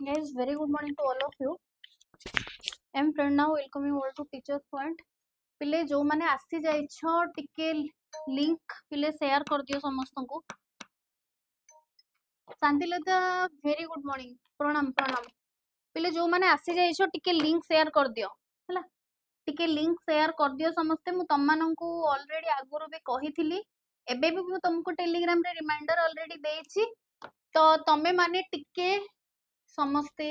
Guys, very good morning to all of you. I am Prerna, welcoming all to Teachers Point. पिले जो माने आसी जाइछो टिके link पिले शेयर कर दियो समस्त को. Shantilata very good morning. प्रणाम प्रणाम. पिले जो माने आसी जाइछो टिके लिंक शेयर कर दियो. हला टिके लिंक शेयर कर दियो समस्ते. मु तम माननकु ऑलरेडी आगुरो भी कहिथिली. एबे भी मु तुमको टेलीग्राम रे रिमाइंडर ऑलरेडी देछि. तो तमे माने टिके समस्ते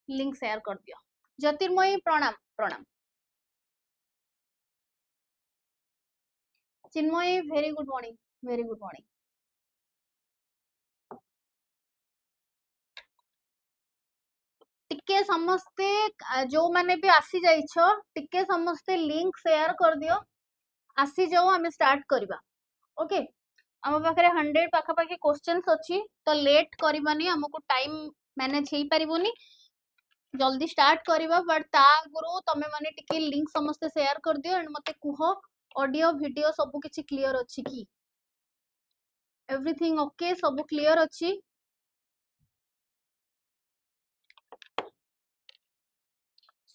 लिंक शेयर कर दियो. ज्योतिर्मयी प्रणाम प्रणाम. Chinmayi very good morning. Very good morning. टिके समस्ते जो माने भी आसी जाइछो टिके समस्ते लिंक शेयर कर दियो. आसी जाओ हमें स्टार्ट करबा. ओके हम पाखरे 100 पाखा पाखी क्वेश्चंस अछि तो लेट करबानी. हमको टाइम मैनेज हेई परिबोनी. जल्दी स्टार्ट करबा. बट ता गुरु तमे माने टिके लिंक समस्ते शेयर कर दियो. एंड मते कुहो ऑडियो वीडियो सब किछि क्लियर अछि की? Everything okay? सब क्लियर अछि?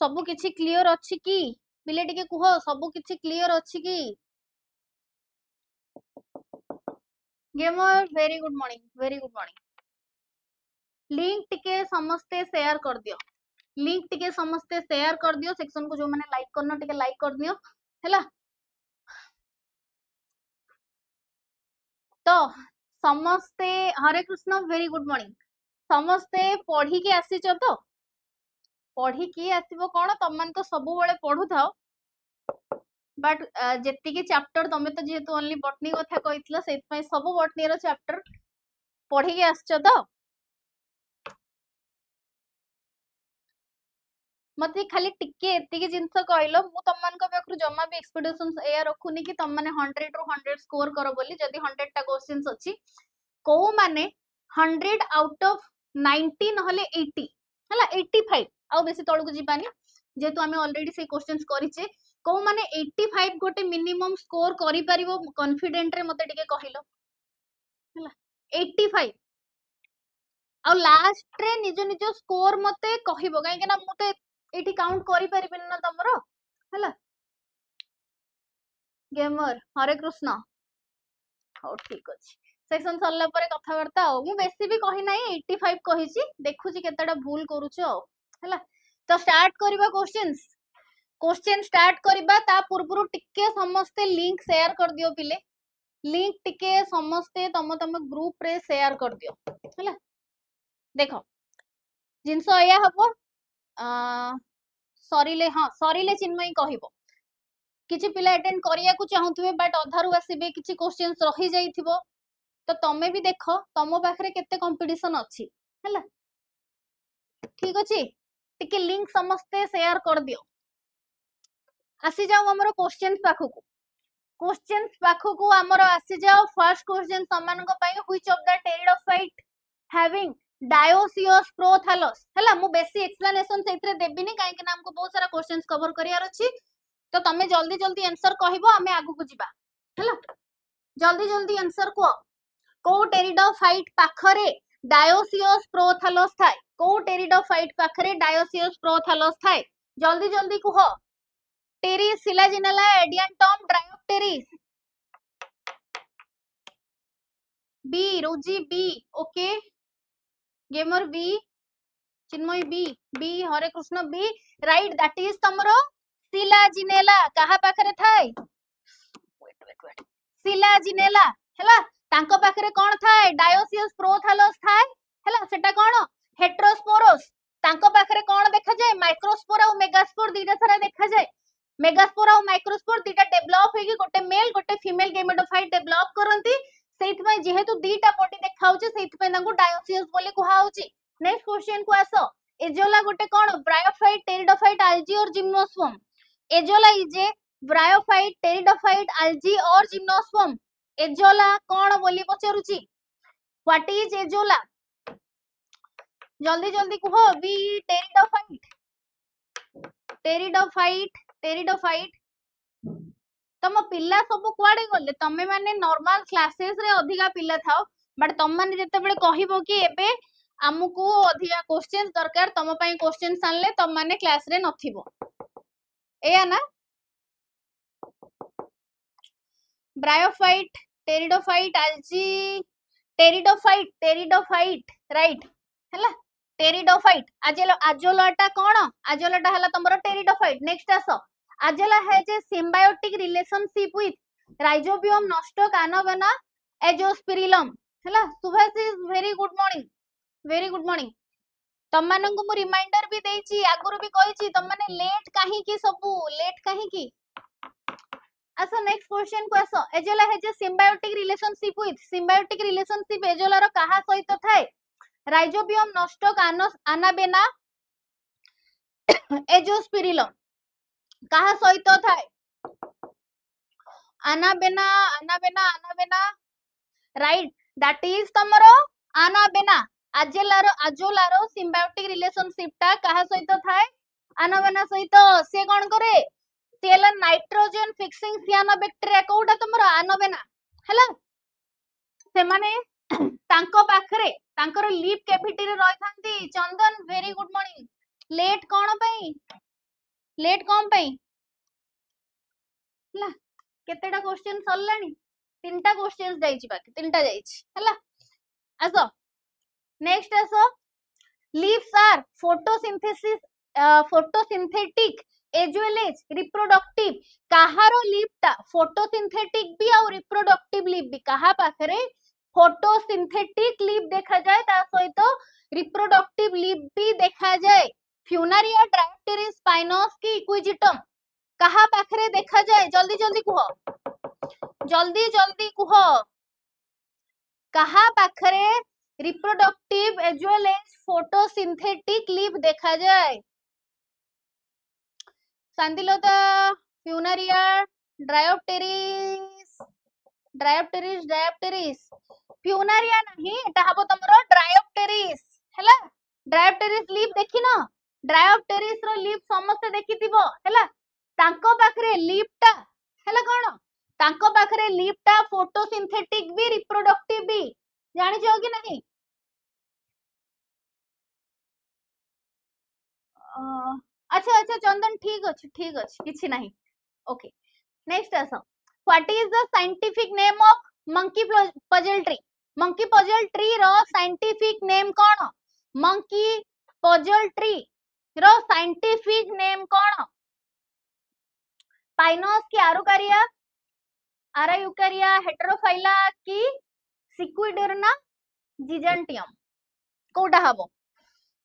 सब किछि क्लियर अछि की? पिले टिके कुहो सब किछि क्लियर अछि की? Gamer very good morning. Very good morning. Link टिके समस्ते शेयर कर दियो. लिंक टिके समस्ते शेयर कर दियो. सेक्शन को जो माने लाइक करनो टिके लाइक कर दियो. हैला तो समस्ते हरे कृष्ण वेरी गुड मॉर्निंग. समस्ते पढ़ी के आसी छ तो पढ़ी की आसीबो कोन? तम मन तो सब बेले पढु थाओ. बट जेति के चैप्टर तमे तो जेतु ओनली बॉटनी कथा कहितला सेत पय सब बॉटनी रो चैप्टर पढ़ी के आछ तो. मते खाली टिके एति के जिंस कहलो. मु तम मन को बेकरु जम्मा भी एक्सपेक्टेशंस एया रखुनी कि तम माने 100 रो 100 स्कोर करो बोली. जदी 100 टा क्वेश्चंस अछि को माने 100 आउट ऑफ 90 नहले 80 हला 85 आ बेसी तळु को जिबानी. जेतु आमे ऑलरेडी से क्वेश्चंस करिचे. को माने 85 गोटे मिनिमम स्कोर करि परिबो कॉन्फिडेंट रे मते टिके कहिलो. हला 85 आ लास्ट रे निज निज स्कोर मते कहिबो. काहे कि ना मु ते एठी काउंट करि परिबिन ना तमरो. हला गेमर हरे कृष्ण. हो ठीक अछि. सेक्शन सरला परे कथा वार्ता हो. मु बेसी भी कहि नाही 85 कहिछि. देखुछि केतेटा भूल करूछो. हला तो स्टार्ट करबा क्वेश्चंस. क्वेश्चन स्टार्ट करबा ता पूर्वरु टिके समस्ते लिंक शेयर कर दियो पिले. लिंक टिके समस्ते तम तम ग्रुप रे शेयर कर दियो. हला देखो जिंस या हबो सरीले. हां सरीले चिन्मयी कहिबो. किछि पिला अटेंड करिया को चाहुथबे बट अधारु आसीबे किछि क्वेश्चंस रहि जाइथिबो. तो तमे भी देखो तम पाखरे केते कंपटीशन अछि. हला ठीक अछि. टिके लिंक समस्ते शेयर कर दियो. आसी जाओ हमरो क्वेश्चंस पाखु को. क्वेश्चंस पाखु को हमरो आसी जाओ. फर्स्ट क्वेश्चन समान को पई which of the pteridophyte having dioecious prothallus. हला मु बेसी एक्सप्लेनेशन सेथरे देबिनी काहे कि हमको बहुत सारा क्वेश्चंस कवर करियार अछि. तो तमे जल्दी जल्दी आंसर कहिबो. हमें आगु को जिबा. हला जल्दी जल्दी आंसर को. को टेरिडोफाइट पाखरे डायोसियस प्रोथैलस थाए. को टेरिडोफाइट पाखरे डायोसियस प्रोथैलस थाए. जल्दी जल्दी कुहो. Pteris Selaginella Adiantum Dryopteris. B Rosy B. Okay gamer B. Chinmay B. B Hare Krishna B right. That is तमरो सिलाजिनेला. कहा पाखरे थाए? Wait Selaginella. हैला तांको पाखरे कोन थाए? डायोसियस प्रोथैलस थाए. हैला सेटा कोन? हेटेरोस्पोरस. तांको पाखरे कोन देखा जाय? माइक्रोस्पोर और मेगास्पोर दीटा सारा देखा जाय. मेगास्पोर और माइक्रोस्पोर दीटा डेवलप होई कि गोटे मेल गोटे फीमेल गेमेटोफाइट डेवलप करंती. सेइतमै जेहेतु दीटा बॉडी देखा होचे सेइतमै तांको डायोसियस बोली कुहा होची. नेक्स्ट क्वेश्चन को आसो. एजोला गोटे कोन? ब्रायोफाइट टेरिडोफाइट algae और gymnosperm. Azolla is a bryophyte pteridophyte algae और जिम्नोस्पर्म. एजोला कोन बोली पचरुची. What is Azolla? जल्दी जल्दी कुहो. B pteridophyte. Pteridophyte pteridophyte. तम पिला सब कुआडे गले? तमे माने नॉर्मल क्लासेस रे अधिका पिला थाओ. बट तम माने जते बेले कहिबो कि एबे आमको अधिका क्वेश्चन दरकार तम पई क्वेश्चन आनले तम माने क्लास रे नथिबो एया ना bryophyte pteridophyte algae pteridophyte right हैला टेरिडोफाइट आजोलाटा कोन आजोलाटा हला तमरो टेरिडोफाइट नेक्स्ट आसो Azolla has a symbiotic relationship with Rhizobium Nostoc Anabaena Azospirillum हैला Subhash is very good morning तम मानन को मु रिमाइंडर भी देछि आगुरु भी कहिछि तम माने लेट काहे की सबु लेट काहे की आसो नेक्स्ट क्वेश्चन को आसो Azolla has a symbiotic relationship Azolla रो कहा सहित थाए राइजोबियम नष्ट आनाबेना एजोस्पिरिलम कहा सहित थाए आनाबेना राइट दैट इज तमरो आनाबेना आजोलारो सिम्बायोटिक रिलेशनशिप ता कहा सहित थाए आनाबेना सहित से कोन करे तेल नाइट्रोजन फिक्सिंग सियानोबैक्टीरिया कोडा तमरो आनाबेना हला से माने तांको पाखरे तांकर लीफ कैविटी रे रहथांती चंदन वेरी गुड मॉर्निंग लेट कोन पई हला केतेटा क्वेश्चन सल्लानी तीनटा क्वेश्चंस जाईची बाकी तीनटा जाईची हला आसो नेक्स्ट आसो leaves are photosynthetic as well as reproductive कहारो लीफ टा फोटोसिंथेटिक भी और रिप्रोडक्टिव लीफ भी कहा पाखरे फोटोसिंथेटिक लीफ देखा जाए ता सहित रिप्रोडक्टिव लीफ भी देखा जाए फ्यूनारिया ड्रायोप्टेरिस स्पाइनस की इक्विजिटम कहा पाखरे देखा जाए जल्दी जल्दी कुह कहा पाखरे reproductive as well as photosynthetic leaf देखा जाए सांदिलता फ्यूनारिया ड्रायोप्टेरिस फ्यूनारिया नहीं एटा हबो तमरो ड्रायोप्टेरिस हैला ड्रायोप्टेरिस लीफ देखि न ड्रायोप्टेरिस रो लीफ समस्त देखिथिबो हैला तांको पाखरे लीफ टा हैला कोन तांको पाखरे लीफ टा फोटोसिंथेटिक भी रिप्रोडक्टिव भी जानि जो कि नहीं अच्छा अच्छा चंदन ठीक अछि किछि नहीं ओके नेक्स्ट आसो what is the scientific name of monkey puzzle tree रो साइंटिफिक नेम कोन मंकी पजल ट्री रो साइंटिफिक नेम कोन पाइनस की आरायूकारिया हेटेरोफाइला की सिक्विडर्ना जिजांटियम कोटा हबो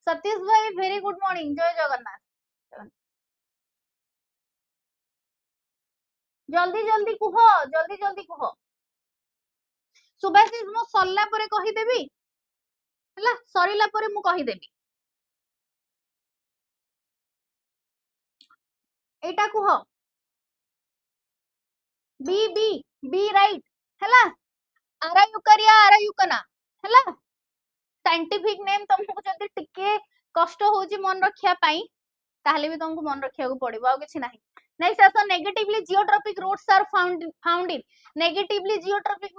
सतीश भाई वेरी गुड मॉर्निंग जय जगन्नाथ जल्दी कुह सुभाषिष मु सरला परे कहि देबी हला सरीला परे मु कहि देबी एटा कुह बी राइट हला आरायूकना हला साइंटिफिक नेम तुमको जदी टिके कष्ट होची मन रखिया पाई ताहले भी तुमको मन रखिया को पड़िबो आ किछि नाही नेक्स्ट आसो negatively geotropic roots are found in negatively geotropic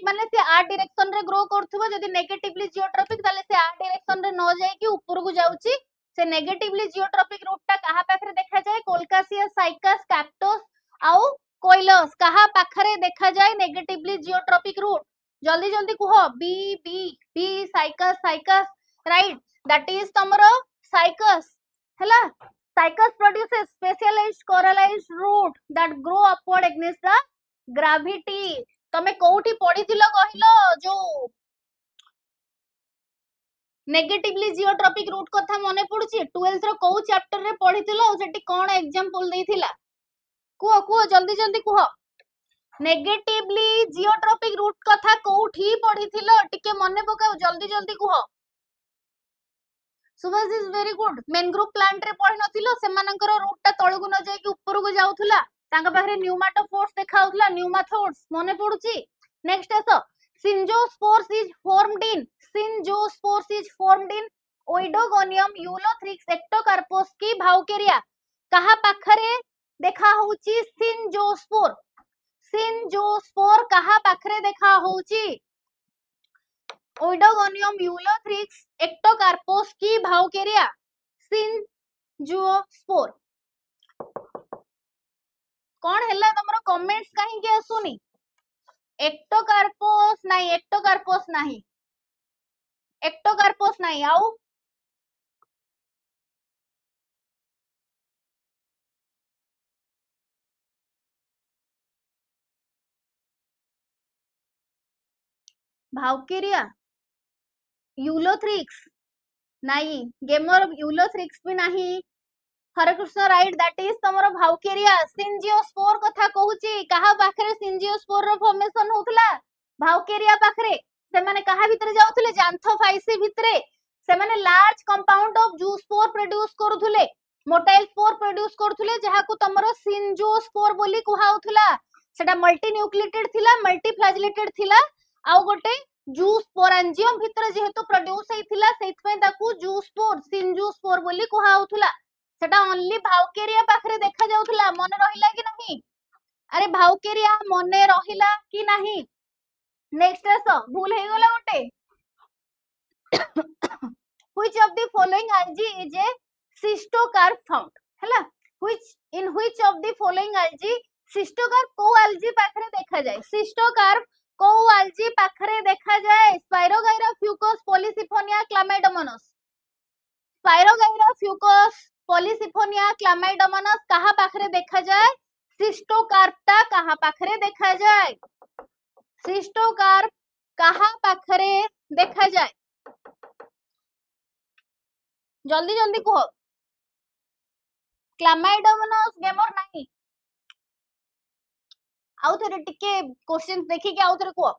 माने से आर डायरेक्शन रे ग्रो करथुबो जदी नेगेटिवली जियोट्रॉपिक ताले से आर डायरेक्शन रे न जाय कि ऊपर को जाउची से नेगेटिवली जियोट्रॉपिक रूट टा कहा पाखरे देखा जाए कोलकासिया साइकस कैक्टस आउ कोइलस कहा पाखरे देखा जाए नेगेटिवली जियोट्रॉपिक रूट जल्दी कुह B Cycas right that is तमरो साइकस हला Cycas produces specialised coralloid root that grow upward against the gravity तमे कोठी पढिथिलो कहिलो जो नेगेटिवली जियोट्रॉपिक रूट कथा मने पडुची 12th रो को चैप्टर रे पढिथिलो सेठी कोन एग्जांपल देइथिला कुह जल्दी कुह नेगेटिवली जियोट्रॉपिक रूट कथा कोठी पढिथिलो टिके मने पकाओ जल्दी कुह Subhash is very good mangrove plant रे पढि नथिलो सेमानकर रूट ता तळगु न जाय कि ऊपर को जाउथुला तांका पाखरे न्यूमाटोफोर्स देखाउथला न्यूमाथोड्स मने पडुची नेक्स्ट आसो सिंजोस्पोर्स इज फॉर्मड इन ओइडोगोनियम यूलोथ्रिक्स एक्टोकार्पोस की भाउकेरिया कहा पाखरे देखा होउची सिंजोस्पोर कहा पाखरे देखा होउची ओइडोगोनियम यूलोथ्रिक्स एक्टोकार्पोस की भाउकेरिया सिंजुओस्पोर कौन हैला तमरो कमेंट्स काहे के आसुनी एक्टोकार्पोस नहीं आउ भाउकेरिया यूलोथ्रिक्स नहीं गेमर यूलोथ्रिक्स भी नहीं हरे कृष्ण राइट दैट इज तमरो भाउकेरिया सिंजियोस्पोर कथा कहूची कहा पाखरे सिंजियोस्पोर रो फॉर्मेशन होतला भाउकेरिया पाखरे से माने कहा भीतर जाउथले जांथोफाइसी भितरे से माने large compound of zoospore produce करूथले मोटाइल स्पोर प्रोड्यूस करूथले जहा को तमरो सिंजियोस्पोर बोली कुहाउथला सेटा मल्टी न्यूक्लिएटेड थिला मल्टी फ्लैजेलेटेड थिला आउ गोटे जूस्पोरांजियम भितर जेहेतु प्रोड्यूस हेतिला सेतपय ताकू जूस्पोर सिंजियोस्पोर बोली कुहाउथला सेटा ओनली भाउकेरिया पाखरे देखा जाउथला मन रहिला कि नहीं अरे भाउकेरिया मने रहिला कि नहीं नेक्स्ट आस भूल हे गला गोटे which of the following algae is a cystocarp found हैला in which of the following algae cystocarp को algae पाखरे देखा जाए cystocarp को algae पाखरे देखा जाए Spirogyra fucus polysyphonia chlamydomonas Spirogyra fucus polysyphonia chlamydomonas कहा पाखरे देखा जाए cystocarp ता कहा पाखरे देखा जाए cystocarp कहा पाखरे देखा जाए जल्दी जल्दी कहो क्लामाइडोमोनास गेमर नहीं आउ थरे टिके क्वेश्चंस देखि के आउ थरे कहो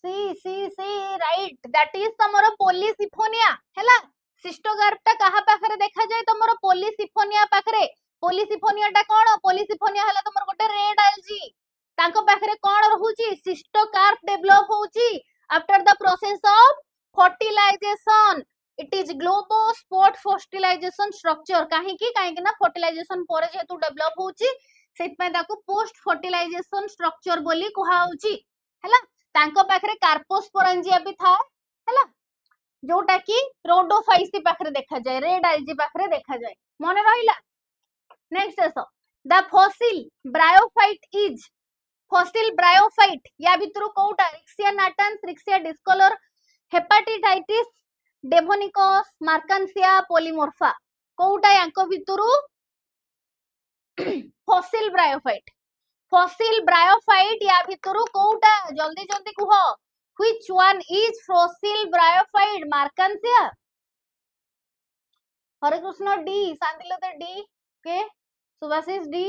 सी राइट दैट इज तमरो पोलिसिफोनिया हैला सिस्टोकार्प ता कहा पाखरे देखा जाए तमरो पोलिसिफोनिया पाखरे पोलिसिफोनिया ता कोन पोलिसिफोनिया हैला तमरो गोटे रेड एल्जी तांको पाखरे कोन रहूची सिस्टोकार्प डेवलप होउची after the process of fertilisation it is globospore fertilisation structure काहे की ना फर्टिलाइजेशन पर जेतु डेवलप होउची सेत पय ताको पोस्ट फर्टिलाइजेशन स्ट्रक्चर बोली कुहा होउची हैला तांको पाखरे कार्पोस्पोरेंजिया भी था हैला जोटा की रोडोफाइसी पाखरे देखा जाए रेड एल्जी पाखरे देखा जाए मने रहिला नेक्स्ट आसो the fossil bryophyte is fossil bryophyte या भितरु कोउटा Riccia natans Riccia discolor Hepaticites devonicus Marchantia polymorpha कोउटा यांको भितरु फॉसिल ब्रायोफाइट या भितरु कोउटा जल्दी जल्दी कुहो which one is fossil bryophyte markansia Hare Krishna D Shantilata D के Subhasis D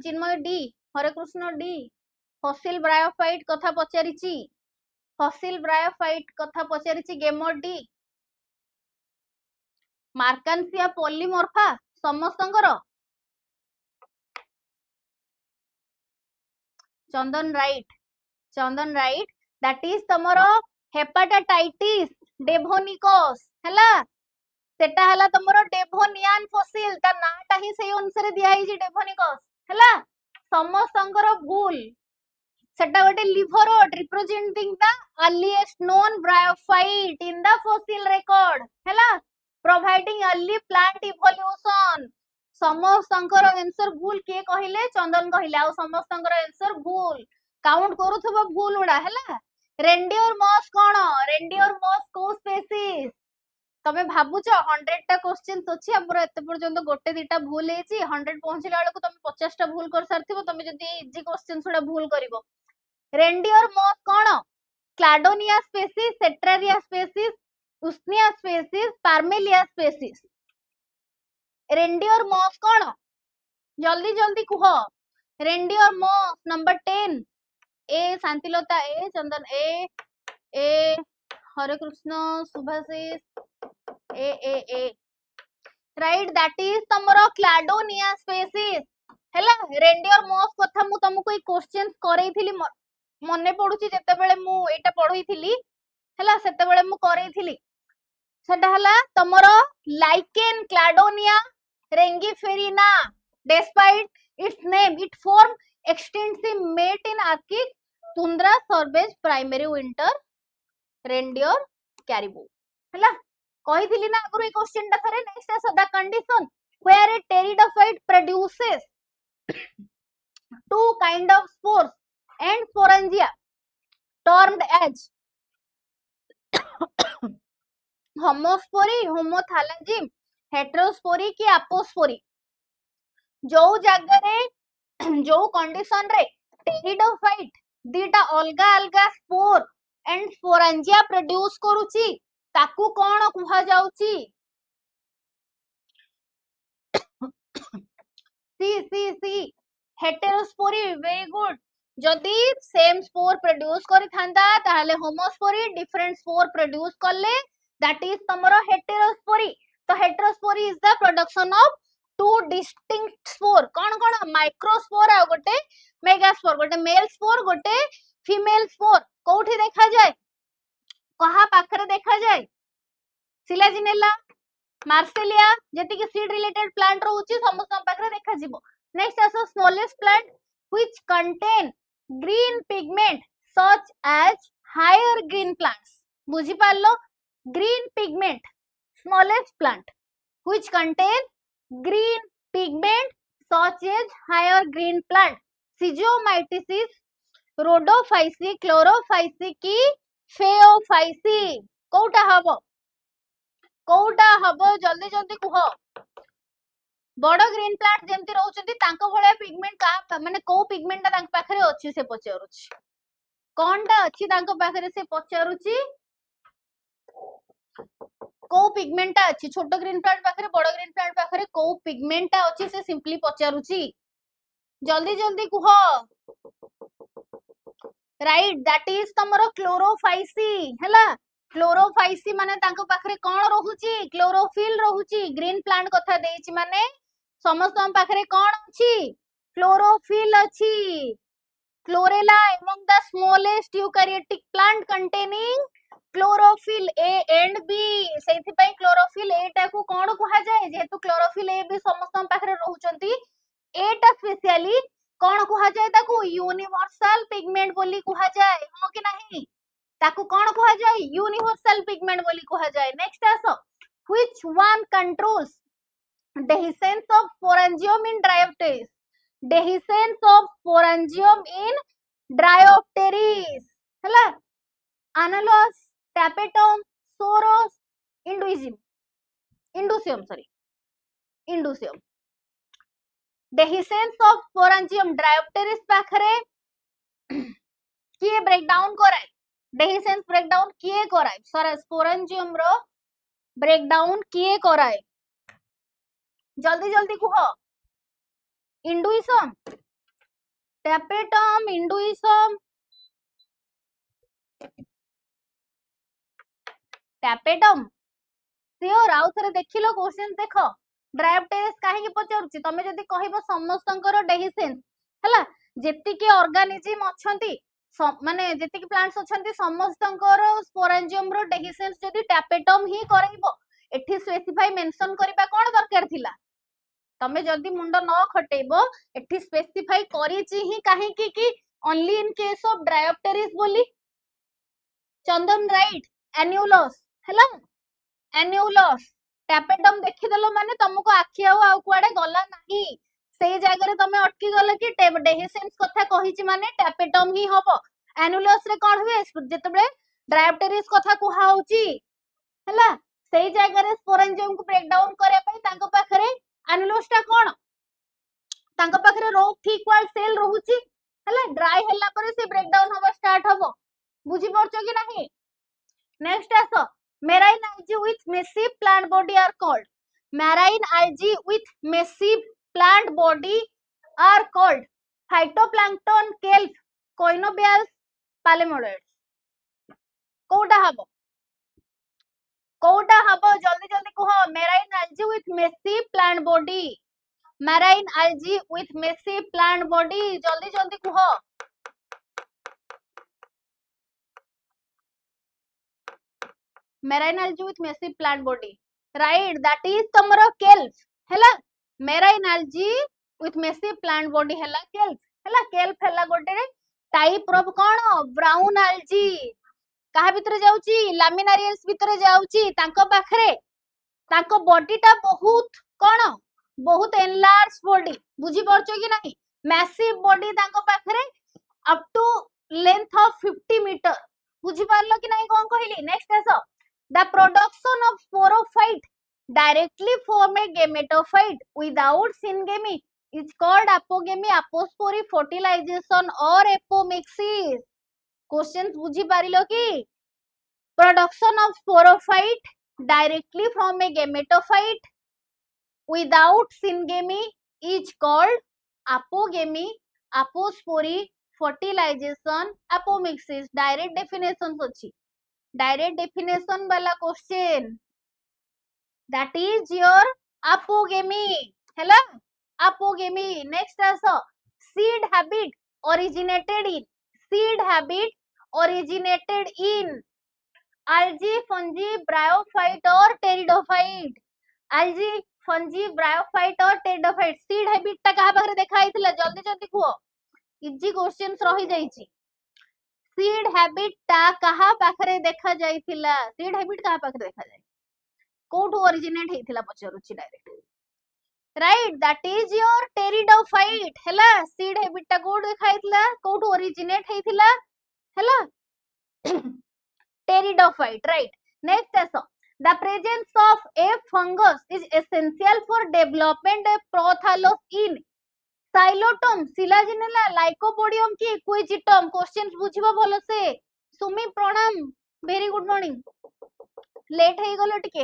Chinmay D Hare Krishna D fossil bryophyte कथा पचारिची गेमर डी मार्कांसिया पोलीमोर्फा समस्तंकर चंदन राइट दैट इज तमरो हेपाटाइटिस डेभोनिकस हैला सेटा हला तमरो डेभोनियन फॉसिल ता नाटा ही सेही अनुसार दिया ही डेभोनिकस हैला समस्तंकर भूल सेटा गोटे liverwort representing the earliest known bryophyte in the fossil record हैला प्रोवाइडिंग अर्ली प्लांट इवोल्यूशन समस्तंकर आंसर भूल के कहिले चंदन कहिले आ समस्तंकर आंसर भूल काउंट करूथबो भूल उडा हैला रेंडियर मॉस कोन रेंडियर मॉस को स्पीसीज तमे भाबुछ 100 टा क्वेश्चंस अछि हमर एते पर्यंत गोटे दिटा भूल हेची 100 पहुंचला वाला को तमे 50 टा भूल कर सरथिबो तमे जदी इजी क्वेश्चंस उडा भूल करिवो रेंडियर मॉस कोन Cladonia species Cetraria species Usnea species Parmelia species reindeer moss कोन जल्दी जल्दी कुह reindeer moss number 10 A Shantilata A Chandan A Hare Krishna Subhasis A right that is तमरो क्लाडोनिया स्पीसीज हैला रेंडियर मॉस कथा मु तुमको ई क्वेश्चंस करैथिली मने पडुची जते बेले मु एटा पढोइथिली हैला सेते बेले मु करैथिली सेटा हला तमरो lichen क्लाडोनिया रेंगिफेरिना Despite its name, it form extensive mate in Arctic tundra, herbage, primary winter reindeer caribou. ହେଲା କହିଥିଲି ନା ଆଗରୁ ଏ क्वेश्चन ଟା ଥରେ. next is the condition where a pteridophyte produces two kind of spores and sporangia termed as homospore, homothalagim, heterospore की apospore. जो जगह जो कंडीशन रे टेरिडोफाइट दीटा अलगा अलगा स्पोर एंड स्पोरांजिया प्रोड्यूस करूची ताकू कोन कुहा जाउची. सी हेटेरोस्पोरी. Very good. जदि सेम स्पोर प्रोड्यूस करि थांदा ताले होमोस्पोरी डिफरेंट स्पोर प्रोड्यूस करले दैट इज तमरो हेटेरोस्पोरी. तो heterospory is the production of two distinct spore. कौन कौन माइक्रोस्पोर आ गोटे मेगास्पोर. गोटे मेल स्पोर गोटे फीमेल स्पोर. कोठी देखा जाए कहा पाखरे देखा जाए सिलाजिनेला मार्सेलिया जेति कि सीड रिलेटेड प्लांट रहउची समस्त पाखरे देखा जिवो. नेक्स्ट आसो smallest plant which contain green pigment such as higher green plants. बुझी पालो green pigment smallest plant which contain green pigment such as higher green plant. Physiomycetes, rhodophyceae, chlorophyceae की phaeophyceae. कोउटा हबो जल्दी जल्दी कुह. बड़ ग्रीन प्लांट जेमती रहउचंती तांको भले पिगमेंट का माने को पिगमेंट ता तांको पाखरे अछि से पचारुछि. कोनटा अछि तांको पाखरे से पचारुछि को पिगमेंटा अछि. छोटो ग्रीन प्लांट पाखरे बड़ ग्रीन प्लांट पाखरे को पिगमेंटा अछि से सिंपली पचारुछि. जल्दी जल्दी कुह. राइट दैट इज तमरो क्लोरोफाइसी. हैला क्लोरोफाइसी माने तांको पाखरे कोन रहउची क्लोरोफिल रहउची. ग्रीन प्लांट कथा देइछि माने समस्त पाखरे कोन अछि क्लोरोफिल अछि. Chlorella among the smallest eukaryotic plant containing chlorophyll A and B. सेथि पई क्लोरोफिल ए टा को कोन कुहा जाय जेतु क्लोरोफिल ए बी समस्त पाखरे रहउचंती ए टा स्पेशली कोन कुहा जाय ताकू यूनिवर्सल पिगमेंट बोली कुहा जाय. हो कि नहीं ताकू कोन कुहा जाय यूनिवर्सल पिगमेंट बोली कुहा जाय. नेक्स्ट आसो which one controls dehiscence of sporangium in Dryopteris. Dehiscence of sporangium in Dryopteris. हैला Anolos, tapetum, soros, indusium, sorry, indusium. Dehiscence of sporangium Dryopteris पाखरे किए ब्रेकडाउन कराए. dehiscence ब्रेकडाउन किए कराए. सर स्पोरेंजियम रो ब्रेकडाउन किए कराए. जल्दी जल्दी कुह. इंडुइसम tapetum induisum tapetum सियोर. आउ थरे देखिलो क्वेश्चन देखो. ड्रायोप्टेरिस काहे कि पचारुची तमे जदी कहिबो समस्तंकर डेहिसेंस हला जेति के ऑर्गेनिज्म अछंती माने जेति के प्लांट्स अछंती समस्तंकर स्पोरेंजियम रो डेहिसेंस जदी टैपेटम ही करइबो एठी स्पेसिफाई मेंशन करबा कोन दरकार थिला. तमे जदी मुंड न खटेबो एठी स्पेसिफाई करिची ही काहे कि only in case of Dryopteris बोली. चंदन राइट एन्युलस हला एन्युलस टैपेटम देखिदेलो माने तुमको आखि आउ कुआडे गला नाही. सेई जगह रे तमे अटकी गले कि डेहिसेंस कथा कहिची माने टैपेटम ही हबो. एन्युलस रे कोन हुए जेतबे ड्रायोप्टेरिस कथा कुहा होची हला सेई जगह रे स्पोरेंजियम को ब्रेक डाउन करे पई तांको पाखरे एन्युलस ता कोन तांको पाखरे रो ठीक वाल सेल रहूची हला ड्राई हला पर से ब्रेक डाउन होबा स्टार्ट हबो. बुझी परछो कि नाही. नेक्स्ट आसो marine algae with massive plant body are called. Marine algae with massive plant body are called phytoplankton, kelp, coinobials, palaemoloids. Kota हबो जल्दी जल्दी कहो. marine algae with massive plant body. marine algae with massive plant body. जल्दी जल्दी कहो. marine algae with massive plant body. Right, that is तमरो kelp. हैला marine algae with massive plant body hella kelp hella गोटे type of कौन brown algae कहा भितर जाउची लामिनारियल्स भितर जाउची तांको पाखरे तांको बॉडी टा बहुत कौन बहुत एनलार्ज बॉडी बुझी परछो कि नहीं मैसिव बॉडी तांको पाखरे up to length of 50 metre बुझी पारलो कि नहीं कोन कहली नेक्स्ट आसो the production of sporophyte directly form a gametophyte without syngamy is called apogamy apospore fertilization or apomixis questions बुझी पारिलो कि production of sporophyte directly from a gametophyte without syngamy is called apogamy apospore fertilization apomixis direct definitions अछि direct definition वाला question that is your apogamy hello apogamy next aso seed habit originated in algae fungi bryophyte or pteridophyte algae fungi bryophyte or pteridophyte seed habit ता कहा पाखरे देखा आइथिला जल्दी जल्दी कुहो easy questions रही जाईची seed habit ता कहा पाखरे देखा जाईथिला seed habit कहा पाखरे देखा जाई कोठू ओरिजिनेट हेतिला पचरुची direct right that is your pteridophyte हैला सीड हैबिट ता कोड देखाइतला कोठू ओरिजिनेट हेतिला हैला टेरिडोफाइट राइट नेक्स्ट आसो the presence of a fungus is essential for development a prothallus in Psilotum Selaginella Lycopodium की इक्विजिटम क्वेश्चंस बुझिबो भलो से सुमी प्रणाम वेरी गुड मॉर्निंग लेट हे गलो टिके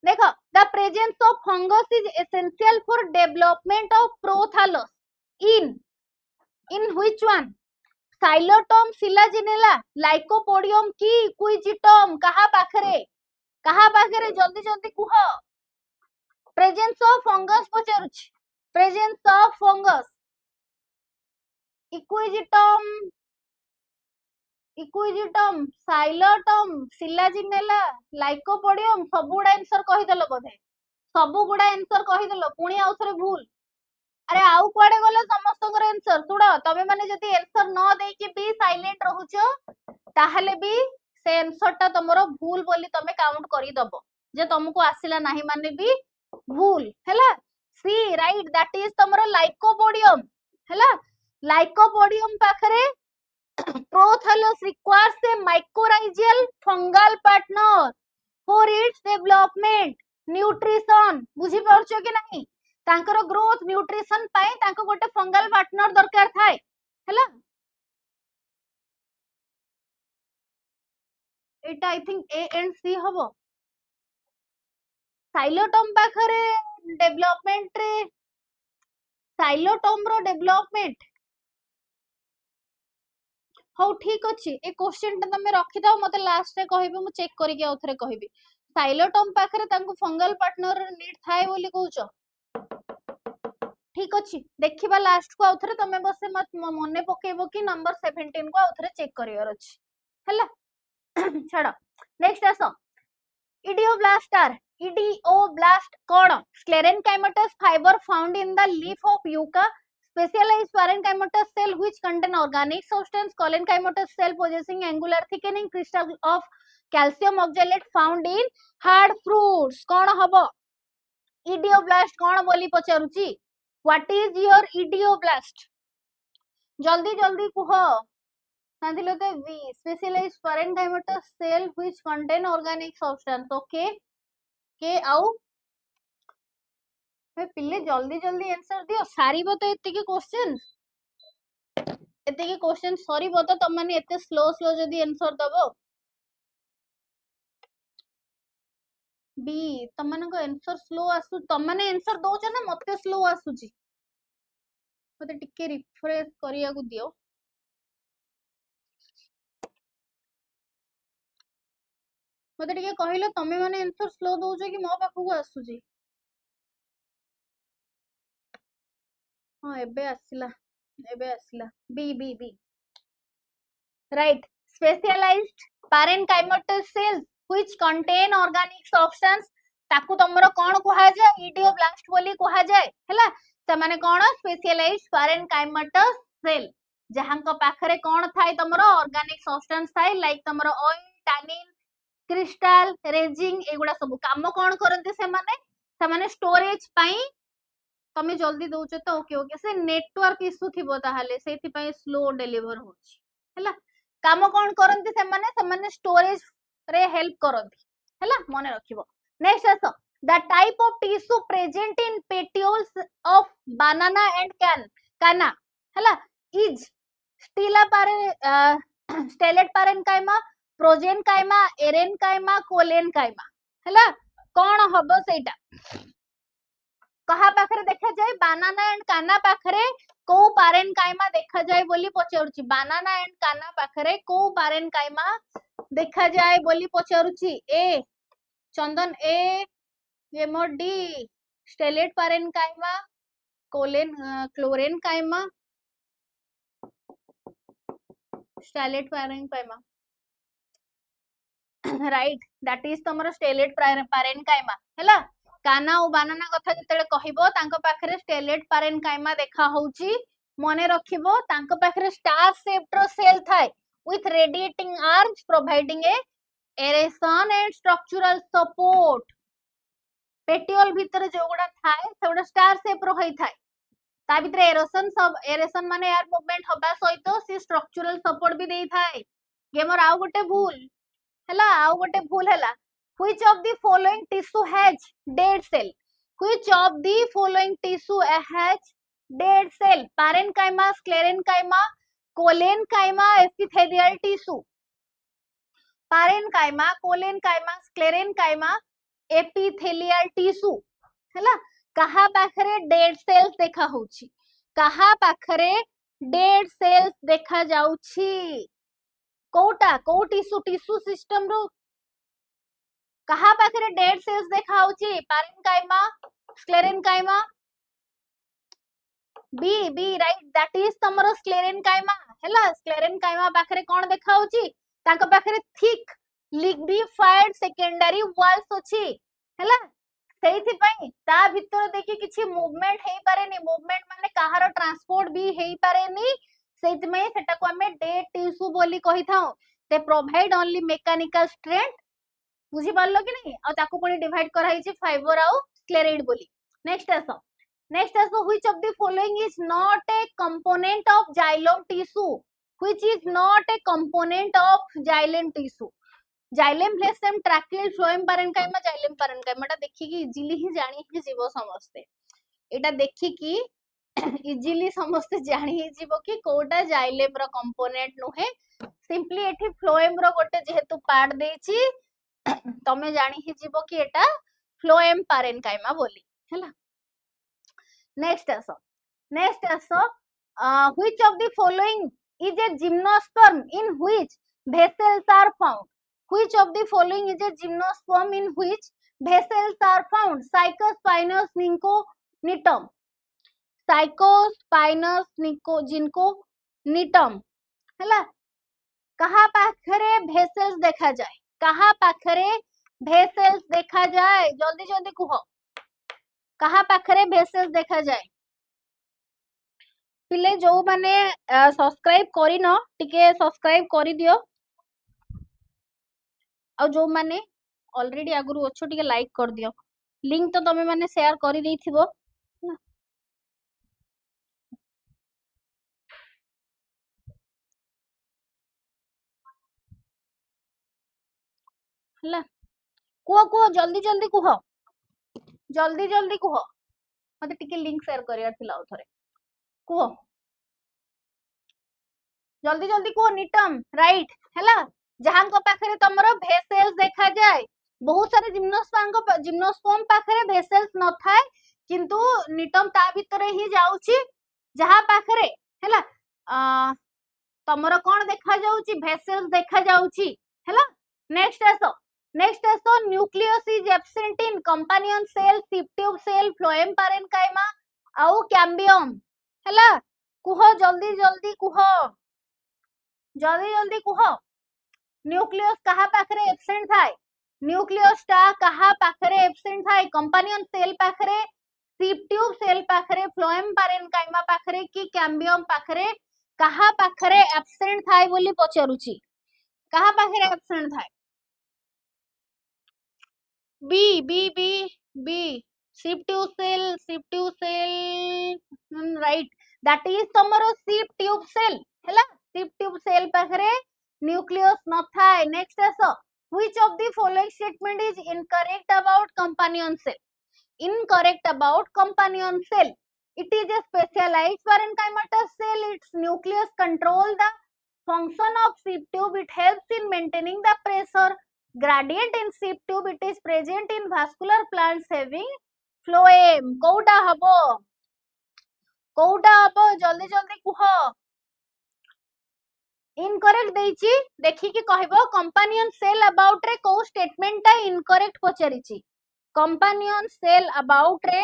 देखो the presence of fungus is essential for development of prothallus in which one Psilotum Selaginella Lycopodium की इक्विजिटम कहा पाखरे जल्दी जल्दी कुह प्रेजेंस ऑफ फंगस पचारुछि presence of fungus Equisetum Psilotum Selaginella Lycopodium सब गुडा आंसर कहि देलो बोधे सब गुडा आंसर कहि देलो पुणी आउ थरे भूल अरे आउ कुआडे गले समस्त आंसर सुडो तमे माने जदी आंसर न देई के भी साइलेंट रहउचो ताहले भी से आंसर ता तमरो भूल बोली तमे काउंट करी दबो जे तुमको आसिला नाही माने भी भूल हैला सी राइट दैट इज तमरो लाइकोपोडियम हैला लाइकोपोडियम पाखरे Prothallus requires a mycorrhizal fungal partner for its development. Nutrition बुझी परछो कि नहीं तांकर ग्रोथ न्यूट्रिशन पाए तांको गोटे फंगल पार्टनर दरकार थाए हैला एटा आई थिंक ए एंड सी हबो साइलोटम पाखरे डेवलपमेंट रे साइलोटम रो डेवलपमेंट हो ठीक अछि ए क्वेश्चन ता तमे रखि दाओ मते लास्ट रे कहिबे मु चेक करि के औथरे कहिबी साइलोटम पाखरे तांको फंगल पार्टनर नीड थाए बोली कहउचो ठीक अछि देखिबा लास्ट को औथरे तमे बसे मने पकेबो कि नंबर 17 को औथरे चेक करियर अछि हला छडा नेक्स्ट आसो इडियोब्लास्ट कोन sclerenchymatous fibre found in the leaf of Yucca specialized parenchymatous cell which contain organic substance collenchymatous cell possessing angular thickening crystal of calcium oxalate found in hard fruits कोन हबो idioblast कोन बोली पचारुची what is your idioblast जल्दी जल्दी कुह सांथिलो ते v specialized parenchymatous cell which contain organic substance okay के आउ पिले जल्दी जल्दी आंसर दियो सारीबो तो एतिके क्वेश्चन सरीबो तो तुम माने एते स्लो जदी आंसर दबो बी तुम माने को आंसर स्लो आसु तुम माने आंसर दोछ ना मते स्लो आसुची मते टिके रिफ्रेश करिया को दियो मते टिके कहिलो तमे माने आंसर स्लो दोछ कि मो पाखु को आसुची हाँ एबे आसिला B right specialized parenchymatous cells which contain organic substance ताकू तमरो कोन कुहा जाय इडियोब्लास्ट बोली कुहा जाय हैला से माने कोन स्पेशलाइज्ड पैरेनकाइमेटस सेल जहां को पाखरे कोन थाय तमरो ऑर्गेनिक सब्सटेंस थाय लाइक तमरो ऑयल टैनिन क्रिस्टल रेजिंग एगुडा सब काम कोन करंती से माने स्टोरेज पई तमे जल्दी दउछ तो ओके ओके से नेटवर्क इशू थिबो ताहाले सेथि पई स्लो डिलीवर होछि हैला काम कोन करंती से माने स्टोरेज रे हेल्प करंती हैला मने रखिबो नेक्स्ट आसो the type of tissue present in petioles of banana and canna हैला is stele stellate parenchyma prosenchyma aerenchyma collenchyma हैला कोन हबो सेटा कहा पाखरे देखा जाए बनाना एंड काना पाखरे को पैरेनकाइमा देखा जाए बोली पचारुची बनाना एंड काना पाखरे को पैरेनकाइमा देखा जाए बोली पचारुची ए चंदन ए एमो D stellate parenchyma chlorenchyma stellate parenchyma right that is तमरो स्टेलेट पैरेनकाइमा हैला काना और बानाना कथा जतले कहिबो तांको पाखरे स्टेलेट पैरेनकाइमा देखा होउची मने रखिबो तांको पाखरे स्टार शेप्ड सेल थाय with radiating arms providing a aeration and structural support petiole भीतर जो गुडा थाय सेगुडा स्टार शेप रो होई थाय ता भीतर एरेशन माने एयर मूवमेंट होबा सहित से स्ट्रक्चरल सपोर्ट भी देई थाय गेमर आउ गोटे भूल हैला which of the following tissue has dead cell which of the following tissue has dead cell parenchyma sclerenchyma collenchyma epithelial tissue parenchyma collenchyma sclerenchyma epithelial tissue हैला कहा पाखरे डेड सेल्स देखा होउची कहा पाखरे डेड सेल्स देखा जाउची कोटा को टिश्यू सिस्टम रो कहा पाखरे डेड सेल्स देखा होउची parenchyma sclerenchyma B right that is तमरो स्क्लेरेनकाइमा हैला स्क्लेरेनकाइमा पाखरे कोन देखा होची ताको पाखरे थिक लिग्निफाइड सेकेंडरी वॉल्स अछि हैला सेइथि पई ता भीतर देखि किछि मूवमेंट हेई पारेनी मूवमेंट माने कहारो ट्रांसपोर्ट भी हेई पारेनी सेइथि में सेटा को हमें डेड टिश्यू बोली कहि थाउ ते प्रोवाइड ओनली मैकेनिकल स्ट्रेंथ बुझी पारलो कि नहीं आ ताको कोनी डिवाइड कराई छि फाइबर आउ स्क्लेराइड बोली नेक्स्ट आसो which of the following is not a component of xylem tissue which is not a component of xylem tissue xylem phloem tracheal phloem parenchyma xylem parenchyma टा देखि कि इजीली ही जानी ही जीवो समस्ते एटा देखि कि इजीली समस्ते जानी ही जीवो कि कोटा xylem रो कंपोनेंट नुहे सिंपली एठी phloem रो गोटे जेहेतु पार्ट देछि तमे जानी ही जीवो कि एटा phloem parenchyma बोली हैला next aso which of the following is a gymnosperm in which vessels are found which of the following is a gymnosperm in which vessels are found Cycospinous ninconitum जिनको हैला कहा पाखरे vessels देखा जाए कहा पाखरे vessels देखा जाए जल्दी जल्दी कुहो कहा पाखरे भेसेस देखा जाए पिले जो माने सब्सक्राइब करी न टिके सब्सक्राइब करी दियो आ जो माने ऑलरेडी आगुरु अच्छो टिके लाइक कर दियो लिंक तो तमे माने शेयर करी देथिबो हला को जल्दी जल्दी कुहो जल्दी कुहो मते टिके लिंक शेयर करियार थिला थरे कुहो जल्दी कुहो निटम राइट हैला जहां को पाखरे तमरो भेसेल्स देखा जाए बहुत सारे जिम्नोस्पर्म पाखरे भेसेल्स न थाए किंतु निटम ता भीतर ही जाउची जहां पाखरे हैला तमरो कोन देखा जाउची भेसेल्स देखा जाउची हैला नेक्स्ट आसो nucleus is absent in companion cell sieve tube cell phloem parenchyma आउ कैम्बियम हैला कुहो जल्दी कुहो न्यूक्लियस कहा पाखरे एब्सेंट थाए न्यूक्लियस टा कहा पाखरे एब्सेंट थाए कंपानियन सेल पाखरे सिप ट्यूब सेल पाखरे फ्लोएम पैरेन्काइमा पाखरे कि कैम्बियम पाखरे कहा पाखरे एब्सेंट थाए बोली पचारुची कहा पाखरे एब्सेंट थाए B B B B sieve tube cell right that is तमरो सिप ट्यूब सेल हैला सिप ट्यूब सेल पाखरे न्यूक्लियस न थाए नेक्स्ट आसो which of the following statement is incorrect about companion cell incorrect about companion cell it is a specialized parenchymatous cell its nucleus control the function of sieve tube it helps in maintaining the pressure gradient in sieve tube it is present in vascular plants having phloem कोउटा हबो जल्दी जल्दी कुह incorrect देइची देखि कि कहबो companion cell about रे को statement ता incorrect पचारिची कंपानियन सेल अबाउट रे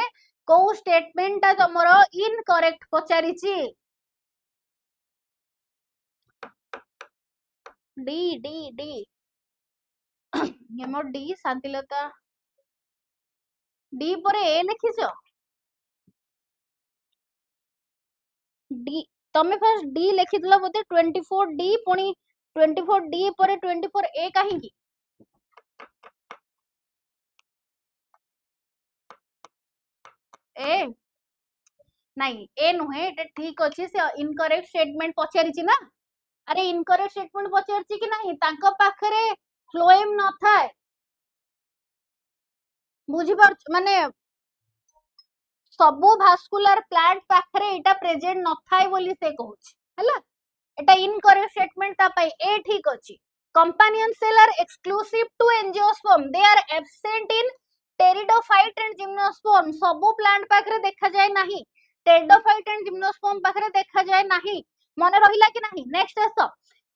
को स्टेटमेंट ता तमरो इनकरेक्ट पचारिची डी डी डी येमो डी शांतिलता डी परे ए लिखिছো डी तमे फर्स्ट डी लिखितला बोते 24 डी पुनी 24 डी परे 24 ए काहे की ए नहीं ए नुहे एटा ठीक अछि से इनकरेक्ट स्टेटमेंट पचारिची ना अरे इनकरेक्ट स्टेटमेंट पचारिची कि नहीं तांको पाखरे फ्लोएम न थाए बुझी पर माने सबो भास्कुलर प्लांट पाखरे एटा प्रेजेंट न थाए बोली से कहूची हैला एटा इनकरेक्ट स्टेटमेंट ता पई ए ठीक अछि companion cell are exclusive to angiosperm they are absent in pteridophyte and gymnosperm सबो प्लांट पाखरे देखा जाय नाही टेरिडोफाइट एंड जिम्नोस्पर्म पाखरे देखा जाय नाही मन रहिला कि नाही नेक्स्ट आसो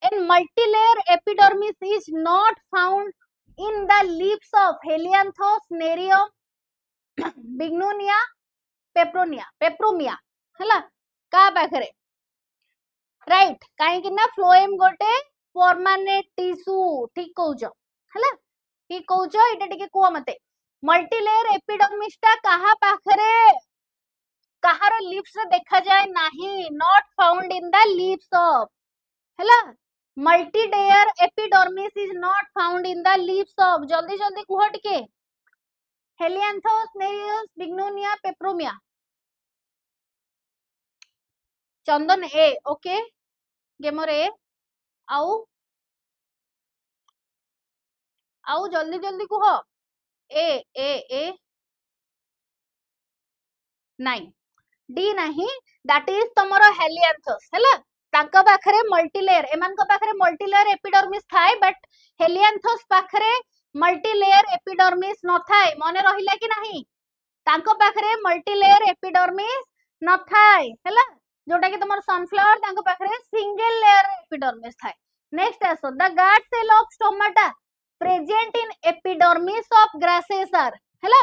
in multilayer epidermis is not found in the leaves of Helianthus Nerium Bignonia Peperomia हला का पाखरे राइट काहे कि ना फ्लोएम गोटे परमानेंट टिश्यू ठीक कहउजो हला ठीक कहउजो एटा टिके को मते मल्टीलेयर एपिडर्मिस ता कहा पाखरे कहार लिप्स रे देखा जाय नाही not found in the leaves of हला multilayer epidermis is not found in the leaves of जल्दी जल्दी कुह टिके Helianthus Nerium Bignonia Peperomia Chandan A okay gamer A आउ जल्दी जल्दी कुह ए ए ए नहीं डी नहीं दैट इज तमरो हेलियांथस हैला ताका पाखरे मल्टीलेयर एमान को पाखरे मल्टीलेयर एपिडर्मिस थाए बट हेलियांथस पाखरे मल्टीलेयर एपिडर्मिस न थाए मने रहिला कि नहीं तांको पाखरे मल्टीलेयर एपिडर्मिस न थाए हैला जोटा कि तमर सनफ्लावर तांको पाखरे सिंगल लेयर एपिडर्मिस थाए नेक्स्ट आसो the guard cell of stomata present in epidermis of grasses are हैला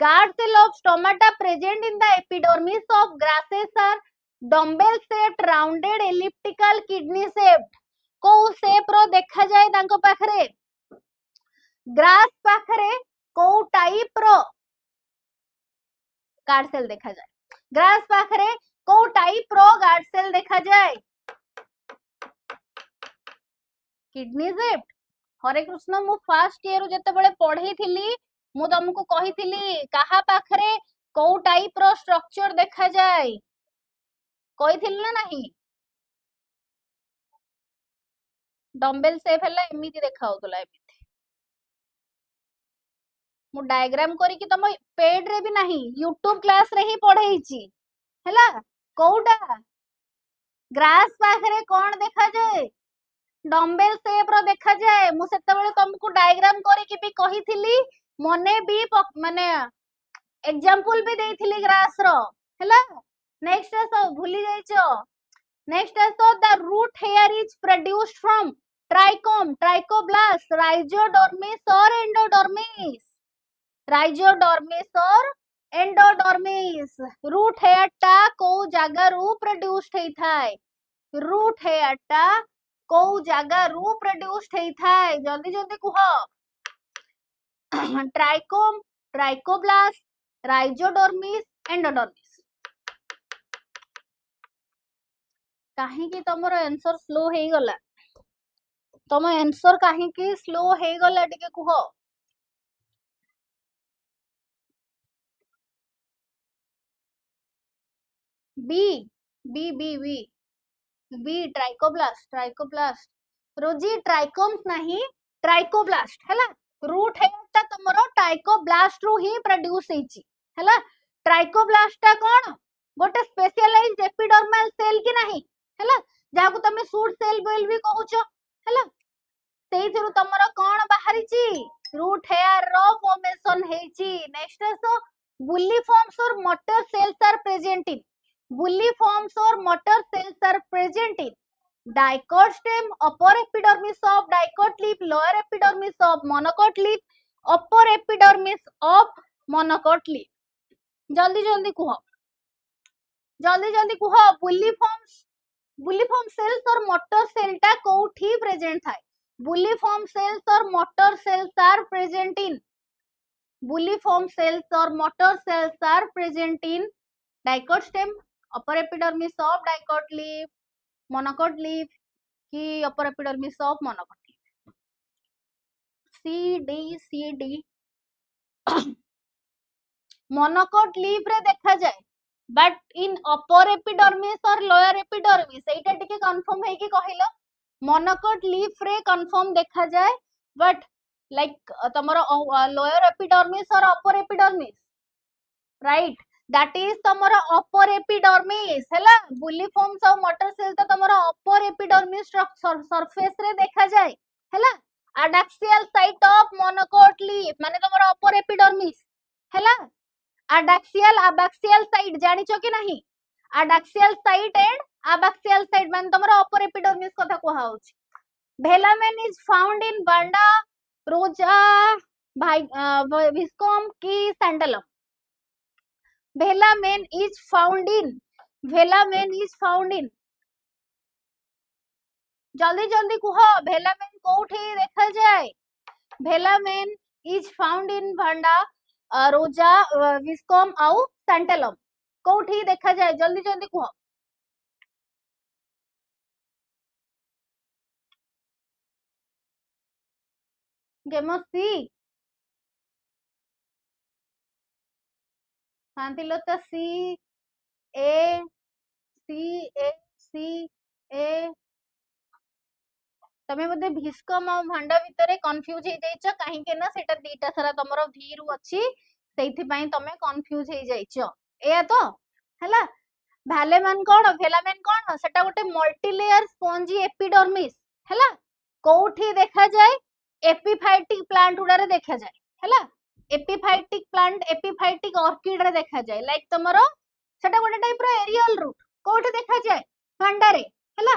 guard cell of stomata present in the epidermis of grasses are dumbbell shaped rounded elliptical kidney shaped को shape रो देखा जाय तांको पाखरे grass पाखरे को टाइप रो guard cell देखा जाय ग्रास पाखरे को टाइप रो गार्ड सेल देखा जाय किडनी शेप्ड हरे कृष्ण मु फर्स्ट ईयर जते बळे पढै थिली मु तुमको कही थिली कहा पाखरे को टाइप रो स्ट्रक्चर देखा जाय कही थिली ना नहीं डम्बेल शेप हला एमिति देखा होतला एमिति मु डायग्राम करी कि तम पेड रे भी नहीं यूट्यूब क्लास रे ही पढैची हला कोउटा ग्रास पाखरे कोन देखा जाय डम्बेल शेप रो देखा जाय मु सेते बेले तुमको डायग्राम करी कि भी कही थिली मने भी माने एग्जांपल भी देइथिली ग्रास रो हला नेक्स्ट आसो भूली जाइछो नेक्स्ट आसो the root hair is produced from trichome trichoblast rhizodermis और एंडोडर्मिस रूट हेयर टा को जागा रू प्रोड्यूस्ड हेई थाए रूट हेयर टा को जागा रू प्रोड्यूस्ड हेई थाए जल्दी जल्दी कुह ट्राइकोम, ट्राइकोब्लास्ट, राइजोडर्मिस, एंडोडर्मिस। कहीं तमर आंसर स्लो हो गला, तम आंसर कहीं स्लो हो गला टिके कुह। B B B B B trichoblast, trichoblast Rosy trichomes नहीं ट्राइकोब्लास्ट हैला। रूट हेयरटा तमरो ट्राइकोब्लास्ट रू ही प्रोड्यूस हेची हैला। ट्राइकोब्लास्ट ता कोन गोटे स्पेशलाइज्ड एपिडर्मल सेल की नहीं हैला, जाको तमे सूट सेल बोल भी कहउछो हैला। सेइथिरु तमरो कोन बाहरीची रूट हेयर रो फॉर्मेशन हेची। नेक्स्ट सो बुलिफॉर्म्स और motor cells are present in, bulliforms और motor cells are present in dicot stem, upper epidermis of dicot leaf, lower epidermis of monocot leaf, upper epidermis of monocot leaf। जल्दी जल्दी कुह, जल्दी जल्दी कुह। Bulliforms, bulliform cells और motor cell टा कोठी प्रेजेंट थाए। बुलिफॉर्म सेल्स और motor cells are present in, bulliform cells और motor cells are present in dicot stem, upper epidermis of dicot leaf, monocot leaf की upper epidermis of monocot leaf. C D monocot leaf रे देखा जाए, but in upper epidermis और lower epidermis एटा टिके confirm है कि कहिलो। मोनोकोट लीफ रे कंफर्म देखा जाए, बट लाइक तमरो लोअर एपिडर्मिस और upper epidermis, right, that is तमरो upper epidermis हैला। बुलिफॉर्म्स और मोटर सेल तो तमरो upper epidermis सरफेस रे देखा जाए हैला। Adaxial site of monocot leaf माने तमरो upper epidermis हैला। एडैक्सियल अबैक्सियल साइट जानिचो कि नहीं, adaxial site and abaxial site माने तमरो upper epidermis कथा कोहा होची। वेलामेन इज फाउंड इन बांडा, रोजा, विस्कोम की सैंडलम। Velamen is found in, velamen is found in, जल्दी जल्दी कुह भेलामेन कोठी देखा जाए। भेलामेन इज फाउंड इन भांडा, रोजा, विस्कोम आउ सैंटेलम कोठी देखा जाए, जल्दी जल्दी कुह। गेमसी शांतिलता सी ए सी ए तमे बदे भिस्कम और भांडा भितरे कंफ्यूज हे जाइछ, काहे के ना सेटा दीटा सारा तमरो भी रु अछि, सेइथि पई तमे कंफ्यूज हे जाइछ एया तो हैला। भैलेमन कोन, भेलामेन कोन, सेटा गोटे मल्टी लेयर स्पंजी एपिडर्मिस हैला। कोठी देखा जाए, एपिफाइटिक प्लांट उडारे देखा जाए हैला। एपिफाइटिक प्लांट, एपिफाइटिक ऑर्किड रे देखा जाए, लाइक तमरो सेटा गोटे टाइप रो एरियल रूट कोठी देखा जाए, भांडा रे हैला।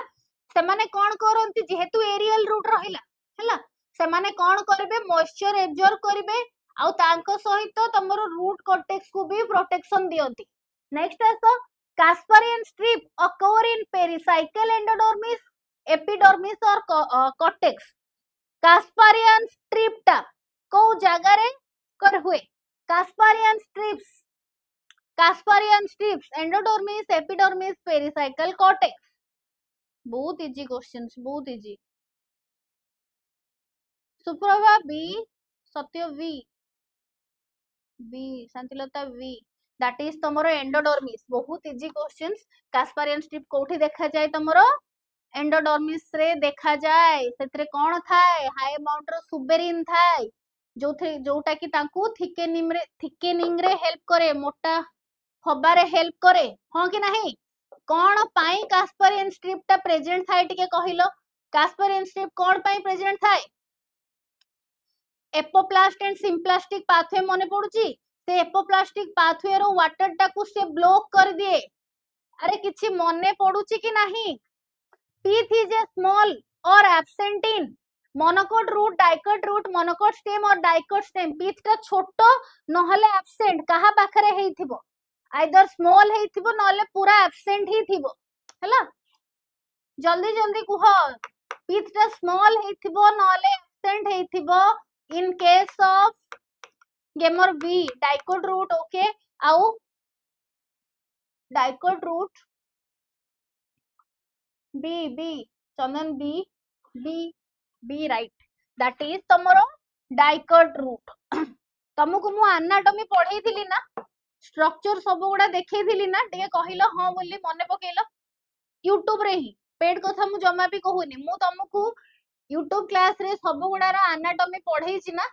सेमाने कोन करंती, जेहेतु एरियल रूट रहिला हैला, सेमाने कोन करबे मॉइस्चर एब्जॉर्ब करबे आउ तांको सहित तमरो रूट कॉर्टेक्स को भी प्रोटेक्शन दियंती। नेक्स्ट आसो Casparian strip occur in pericycle endodermis, epidermis और कॉर्टेक्स। कास्पेरियन स्ट्रिप टा को जगह रे कर हुए, Casparian strips, Casparian strips endodermis, epidermis, pericycle, cortex. बहुत इजी क्वेश्चंस, बहुत easy. Suprabha B, Satya V, B Shantilata V, that is तमरो एंडोडर्मिस। बहुत इजी क्वेश्चंस। कास्पेरियन स्ट्रिप कोठी देखा जाए, तमरो एंडोडर्मिस रे देखा जाए। सेतरे कोन थाए, हाई अमाउंट रो सुबेरिन थाए, जोटा कि तांकू थिकेनिंग रे हेल्प करे, मोटा हबारे हेल्प करे, हां कि नहीं। कोन पाई कास्पेरियन स्ट्रिप टा प्रेजेंट थाए टिके कहिलो। कास्पेरियन स्ट्रिप कोन पाई प्रेजेंट थाए, एपोप्लास्ट एंड सिम्प्लास्टिक पाथवे मने पडुची, से एपोप्लास्टिक पाथवे रो वाटर टा को से ब्लॉक कर दिए। अरे किछि मने पडुची कि नहीं। टीथ इज ए स्मॉल और absent in monocot root, dicot root, monocot stem और डाइकोट स्टेम। पीथ टा छोटो नहले एब्सेंट कहा पाखरे हेइथिबो, आइदर स्मॉल हेइथिबो नहले पूरा एब्सेंट ही थिबो हैला। जल्दी जल्दी कुह, पीथ टा स्मॉल हेइथिबो नहले एब्सेंट हेइथिबो in case of gamer B dicot root okay आउ dicot root B Chandan B right that is तमरो डाइकोट रूट तुमको मु एनाटॉमी पढ़ाई थी ना स्ट्रक्चर सब गुड़ा देखई ना टे कहलो हाँ बोली मन पकेल यूट्यूब रे ही पेड कथा मु जमा भी कहूनी मु तुमको यूट्यूब क्लास रे सब गुड़ार एनाटॉमी पढ़ाई ना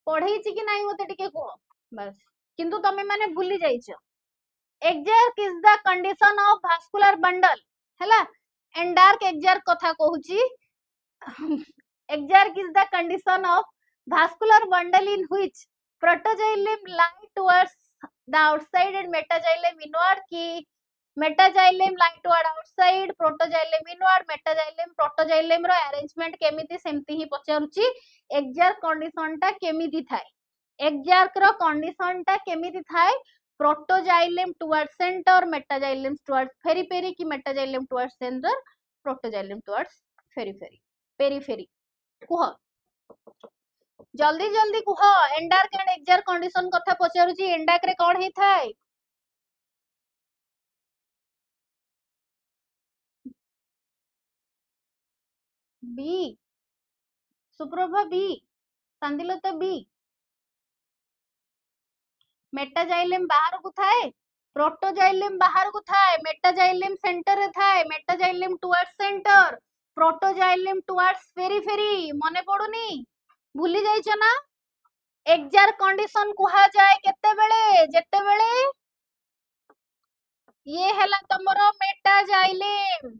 पढ़ाई कि नहीं मते टिके कह बस किंतु तमे माने भूली जाइछ exact is the condition of vascular bundle हैला एंड डार्क एक्जैक्ट कथा कहूची exarch is the condition of vascular bundle in which protoxylem lie towards the outside and metaxylem inward की metaxylem lie toward outside protoxylem inward metaxylem protoxylem रो arrangement केमिति सेमति ही पचारुची exarch condition टा केमिति थाए exarch रो condition टा केमिति थाए protoxylem towards center metaxylem towards periphery की metaxylem towards center protoxylem towards periphery periphery कुह जल्दी जल्दी कुह एंडार्क एंड एक्जार कंडीशन कथा पचारुची एंडार्क रे कोन हे थाए बी सुप्रभा बी सांदिलता बी मेटाजाइलेम बाहर को थाए प्रोटोजाइलेम बाहर को थाए मेटाजाइलेम सेंटर रे थाए मेटाजाइलेम टुवर्ड्स सेंटर प्रोटोजाइलेम टुवर्ड्स पेरीफेरी मने पडुनी भूली जाइछ ना एक्जार कंडीशन कुहा जाए केते बेले जेते बेले ये हैला तमरो मेटाजाइलेम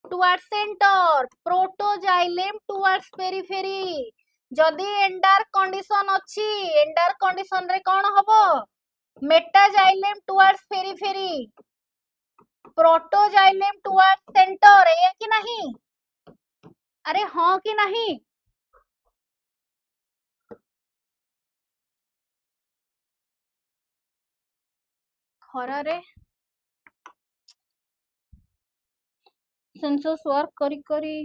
टुवर्ड्स सेंटर प्रोटोजाइलेम टुवर्ड्स पेरीफेरी जदि एंडार कंडीशन अछि एंडार कंडीशन रे कोन हबो मेटाजाइलेम टुवर्ड्स पेरीफेरी प्रोटोजाइलेम टुवर्ड्स सेंटर है कि नहीं अरे हाँ कि नहीं खरा रे सेंसस वर्क करी करी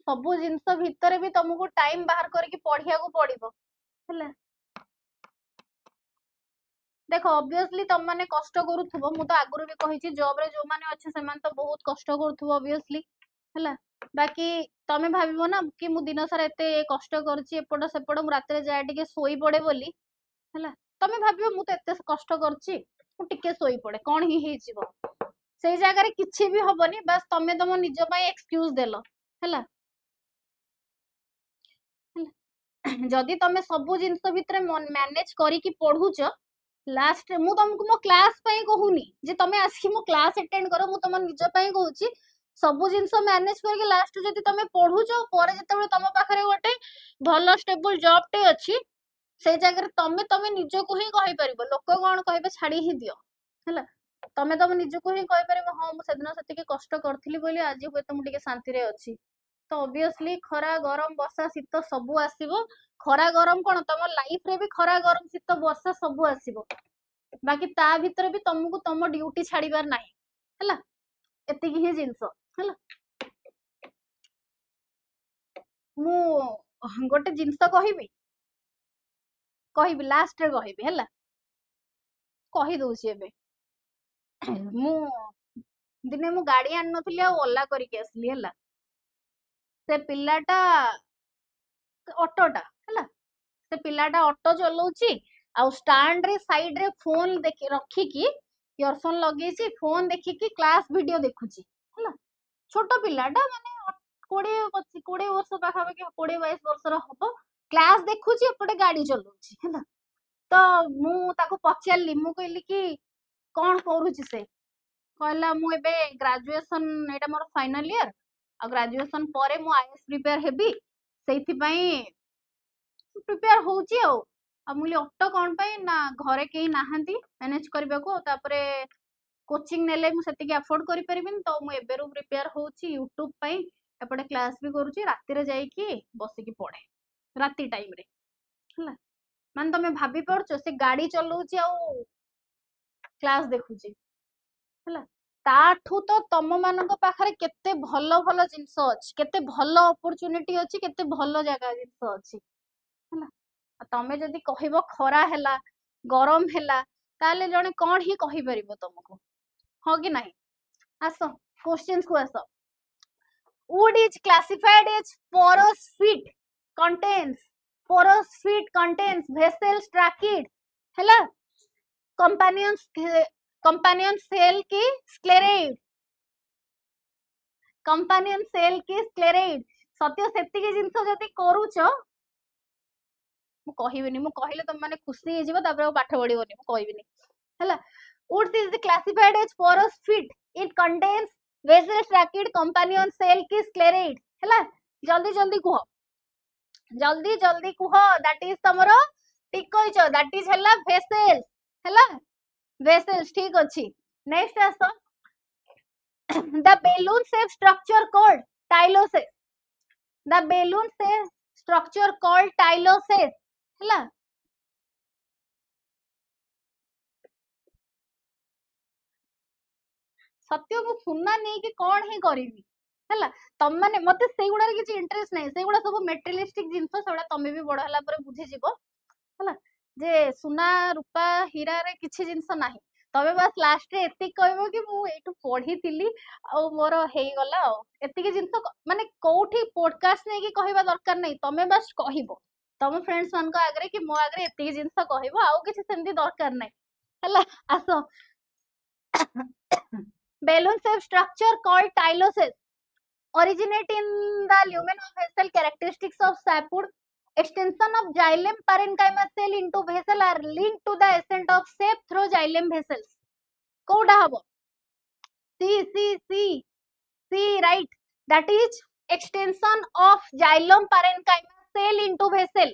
सबु जिंस भितर भी तुमको टाइम बाहर करके पढ़िया को पड़िबो हैला देखो ऑब्वियसली तुम माने कष्ट करूथबो मु तो आगुरु भी कहिछि जॉब रे जो माने अछि से मान तो बहुत कष्ट करूथबो ऑब्वियसली हैला बाकी तमे भाबिबो ना कि मु दिन सारा एते कष्ट करछि एपड सेपड मु रात रे जाय टिके सोई पड़े बोली हैला तमे भाबिबो मु तो एते कष्ट करछि मु टिके सोई पड़े कोन ही हे जिवो सेई जगह रे किछि भी हबनी बस तमे तम निज पय एक्सक्यूज देलो हैला जदि तमे सबु जिंस भितरे मैनेज करी कि पढुछ लास्ट मु तुमको मो क्लास पई कहूनी जे तमे आसी मो क्लास अटेंड करो मु तुम निज पई कहूची सबु जिंस मैनेज करके लास्ट जदि तमे पढुछ पर जते तम पाखरे गोटे भलो स्टेबल जॉब टे अछि से जगह तमे तमे निज को ही कहि परिबो लोक कोन कहबे छाडी ही दियो हैला तमे तमे निज को ही कहि परिबो हां मु सेदिन सते के कष्ट करथिली बोली आज होय त मु टिके शांति रे अछि तो ऑब्वियसली खरा गरम वर्षा शीत सबु आसीबो खरा गरम कोन तम लाइफ रे भी खरा गरम शीत वर्षा सबु आसीबो बाकी ता भीतर भी तुमको तुम ड्यूटी छाड़ीबार नाही हैला एतिकी ही जिंस हैला मु गोटे जिंस कहबी लास्ट रे कहबी हैला कहि दउछि एबे मु दिने मु गाड़ी आन नथिली आ ओला करके असली हैला से पिल्लाटा ऑटोटा हैला से पिल्लाटा ऑटो चलाउछि आ स्टैंड रे साइड रे फोन देखि रखी की इयरफोन लगेछि फोन देखि की क्लास वीडियो देखुछि हैला छोटो पिल्लाटा माने 20 वर्ष पाखा पाखी 20-22 वर्ष रो हबो क्लास देखुछि एपटे गाड़ी चलाउछि हैला तो मु ताको पचारली मु कहली कि कोन करूछि से कहला मु एबे ग्रेजुएशन एटा मोर फाइनल ईयर आ ग्रेजुएशन परे मु आईएएस प्रिपेयर हेबी सेथि पई प्रिपेयर होउची आ मुली ऑटो कोन पई ना घरे केही नाहंती मैनेज करबा को तापरे कोचिंग नेले मु सेति के अफोर्ड करि परिबिन तो मु एबे रो प्रिपेयर होउची यूट्यूब पई एपटे क्लास भी करूची राति रे जाई की बसी की पढे राति टाइम रे हला मान तमे भाबी पड़छो से गाड़ी चलाउची आ क्लास देखुची हला ताठू तो तम मानक पाखरे केते भलो भलो जिंस अछि, केते भलो अपॉर्चुनिटी अछि, केते भलो जगह जिंस अछि हला। तमे जदि कहिबो खरा हैला गरम हैला ताले जने कोन ही कहि परिबो तुमको, हो कि नहीं। आसो क्वेश्चंस को आसो। wood is classified as porous feet contains vessels tracheids हैला, कंपानियन सेल की स्क्लेराइड, कंपानियन सेल की स्क्लेराइड सत्य सेति के जिंस जति करूछ मु कहिबिनी, मु कहिले तुम माने खुशी हे जिवो तापर पाठ पढिबोनी, मु कहिबिनी हैला। wood is classified as porous feet, it contains vessels tracheids companion cell की स्क्लेराइड हैला। जल्दी जल्दी कुह, जल्दी जल्दी कुह, दैट इज तमरो ठीक कहिछ, दैट इज हैला वेसेल्स हैला, वेसेल्स ठीक अछि। नेक्स्ट आसो the balloon shape structure called tylosis, the balloon shape structure called tylosis हैला। सत्य मु सुनना नहीं कि कौन ही करिवि हैला। तम माने मते सेई गुडा रे किछि इंटरेस्ट नहीं, सेई गुडा सब मेटेरियलिस्टिक जिंस सेडा तमे भी बड़ हला पर बुझि जिवो हैला, जे सुना रूपा हीरा रे किछि जिंस नाही। तबे बस लास्ट रे एति कहबो कि मु एटु पढितिली आ मोर हेई गला आ एति के जिंस माने कोठी पॉडकास्ट नै कि कहबा दरकार नै, तमे बस कहिबो तम फ्रेंड्स मान को आगरे कि मो आगरे एति के जिंस कहबो आ किछि सेमति दरकार नै हैला। आसो balloon shape structure called tylosis originate in the lumen of vessel, characteristics of sapwood, extension of xylem parenchyma cell into vessel are linked to the ascent of shape through xylem vessels. कोडा हबो C right, that is extension of xylem parenchyma cell into vessel,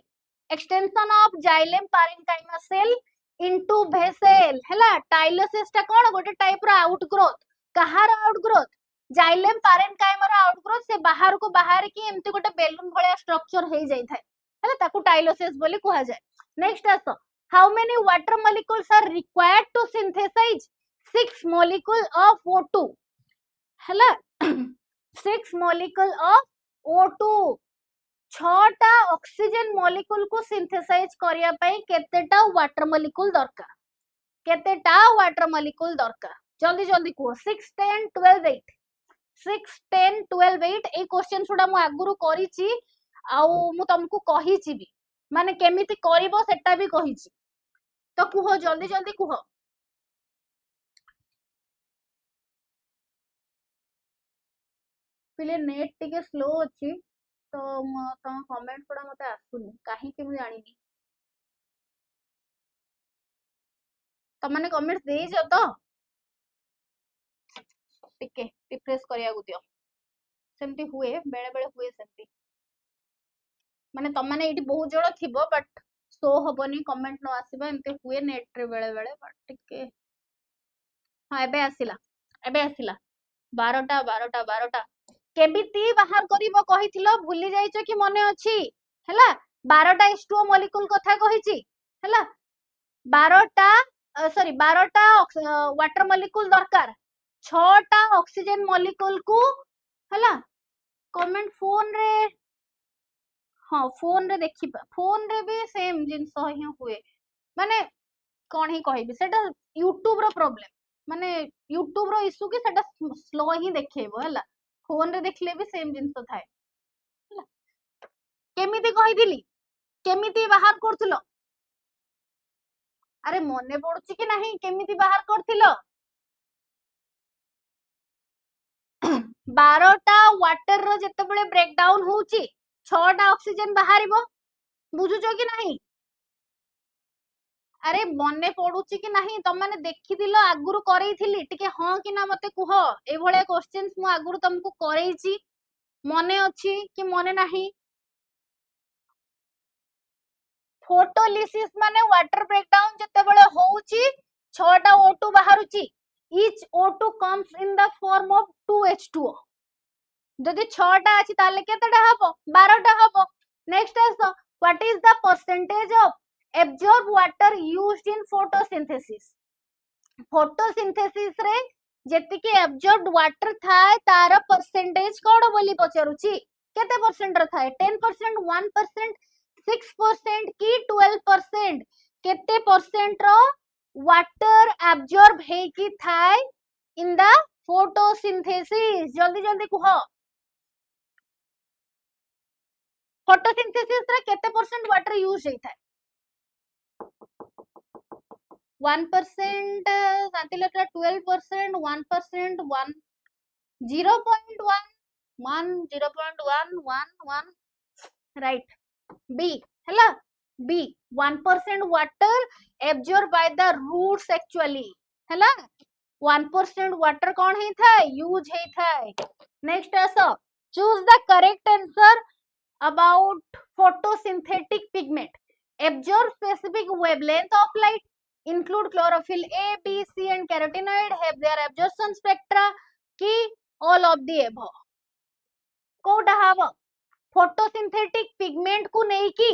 extension of xylem parenchyma cell into vessel हैला। Tylosis टा कोन गोटे type रो outgrowth, कहार outgrowth, xylem पारेनकाइमा रो outgrowth, से बाहर को बाहर की एमती गोटे बेलून भलिया स्ट्रक्चर हे जाई थाए हैला, ताकू टाइलोसिस बोली कहा जाय। नेक्स्ट आसो, how many water molecules are required to synthesize 6 molecule of O2 हैला। 6 molecule of O2, 6टा ऑक्सीजन मॉलिक्यूल को सिंथेसाइज करिया पई केतेटा वाटर मॉलिक्यूल दरकार, केतेटा वाटर मॉलिक्यूल दरकार, जल्दी जल्दी को 6 10 12 8 6 10 12 8 ए क्वेश्चन सुडा मु आगुरु करिछि आउ मु तुमको कहिछि भी, माने केमिति करिवो सेटा भी कहिछि, तो कुहो जल्दी जल्दी कुहो। पिले नेट टिके स्लो अछि तो तम कमेंट सुडा मते आसुनी काहे कि मु जानिनी, तमने कमेंट्स देई छ तो टिके रिफ्रेश करिया गु दियो, सेमती हुए बेले बेले हुए सेमती, माने तमने एठी बहुत जण थिबो बट शो हबनी कमेंट न आसीबा एमते हुए नेट रे बेले बेले, बट टिके हां एबे आसिला, एबे आसिला 12टा 12टा 12टा केबिति बाहर करिवो कहिथिलो भूली जाइछो कि मने अछि हैला। 12टा H2O मॉलिक्यूल कथा कहिछि हैला, 12टा सॉरी 12टा वाटर मॉलिक्यूल दरकार, 6टा ऑक्सीजन मॉलिक्यूल को हैला। कमेंट फोन रे, हां फोन रे देखिबा, फोन रे भी सेम जिंस ही हुए, माने कोन ही कहिबी सेटा यूट्यूब रो प्रॉब्लम, माने यूट्यूब रो इशू कि सेटा स्लो ही देखेबो हैला, फोन रे देखले भी सेम जिंस थाए हैला। केमिति कहिदिली, केमिति बाहर करथुलो, अरे मने पडुची कि नाही केमिति बाहर करथिलो। 12टा वाटर रो जते बळे ब्रेकडाउन होउची 6टा ऑक्सीजन बाहरिबो, बुझुचो कि नाही। अरे मने पडुची कि नाही, तम माने देखिदिलो आगुरु करैथिली टिके हां कि ना मते कुहो, ए भळे क्वेश्चंस मु आगुरु तुमको करैची, मने अछि कि मने नाही। फोटोलिसिस माने वाटर ब्रेकडाउन जते बळे होउची 6टा O2 बाहरुची, each O2 comes in the form of 2H2O, जदि 6टा अछि ताले केतेटा हबो 12टा हबो। नेक्स्ट आसो, what is the percentage of absorb water used in photosynthesis, photosynthesis रे जेतिकी एब्जॉर्ब्ड वाटर थाए तार परसेंटेज कोड बोली पचारुची केते परसेंट र थाए 10% 1% 6% की 12% केते परसेंट रो वाटर एब्जॉर्ब हेकी थाए इन द फोटोसिंथेसिस जल्दी जल्दी कुह फोटोसिंथेसिस रे केते परसेंट वाटर यूज हेई थाए 1% शांति लटरा 12% 1% 1 0.1 1 0.1 1 1 right B hela B 1% water absorbed by the roots actually hela 1% water कौन है था यूज है था नेक्स्ट आसो choose the correct answer about photosynthetic pigment absorb specific wavelength of light include chlorophyll A B C and carotenoid have their absorption spectra की all of the above कोडा हवा photosynthetic pigment को नहीं की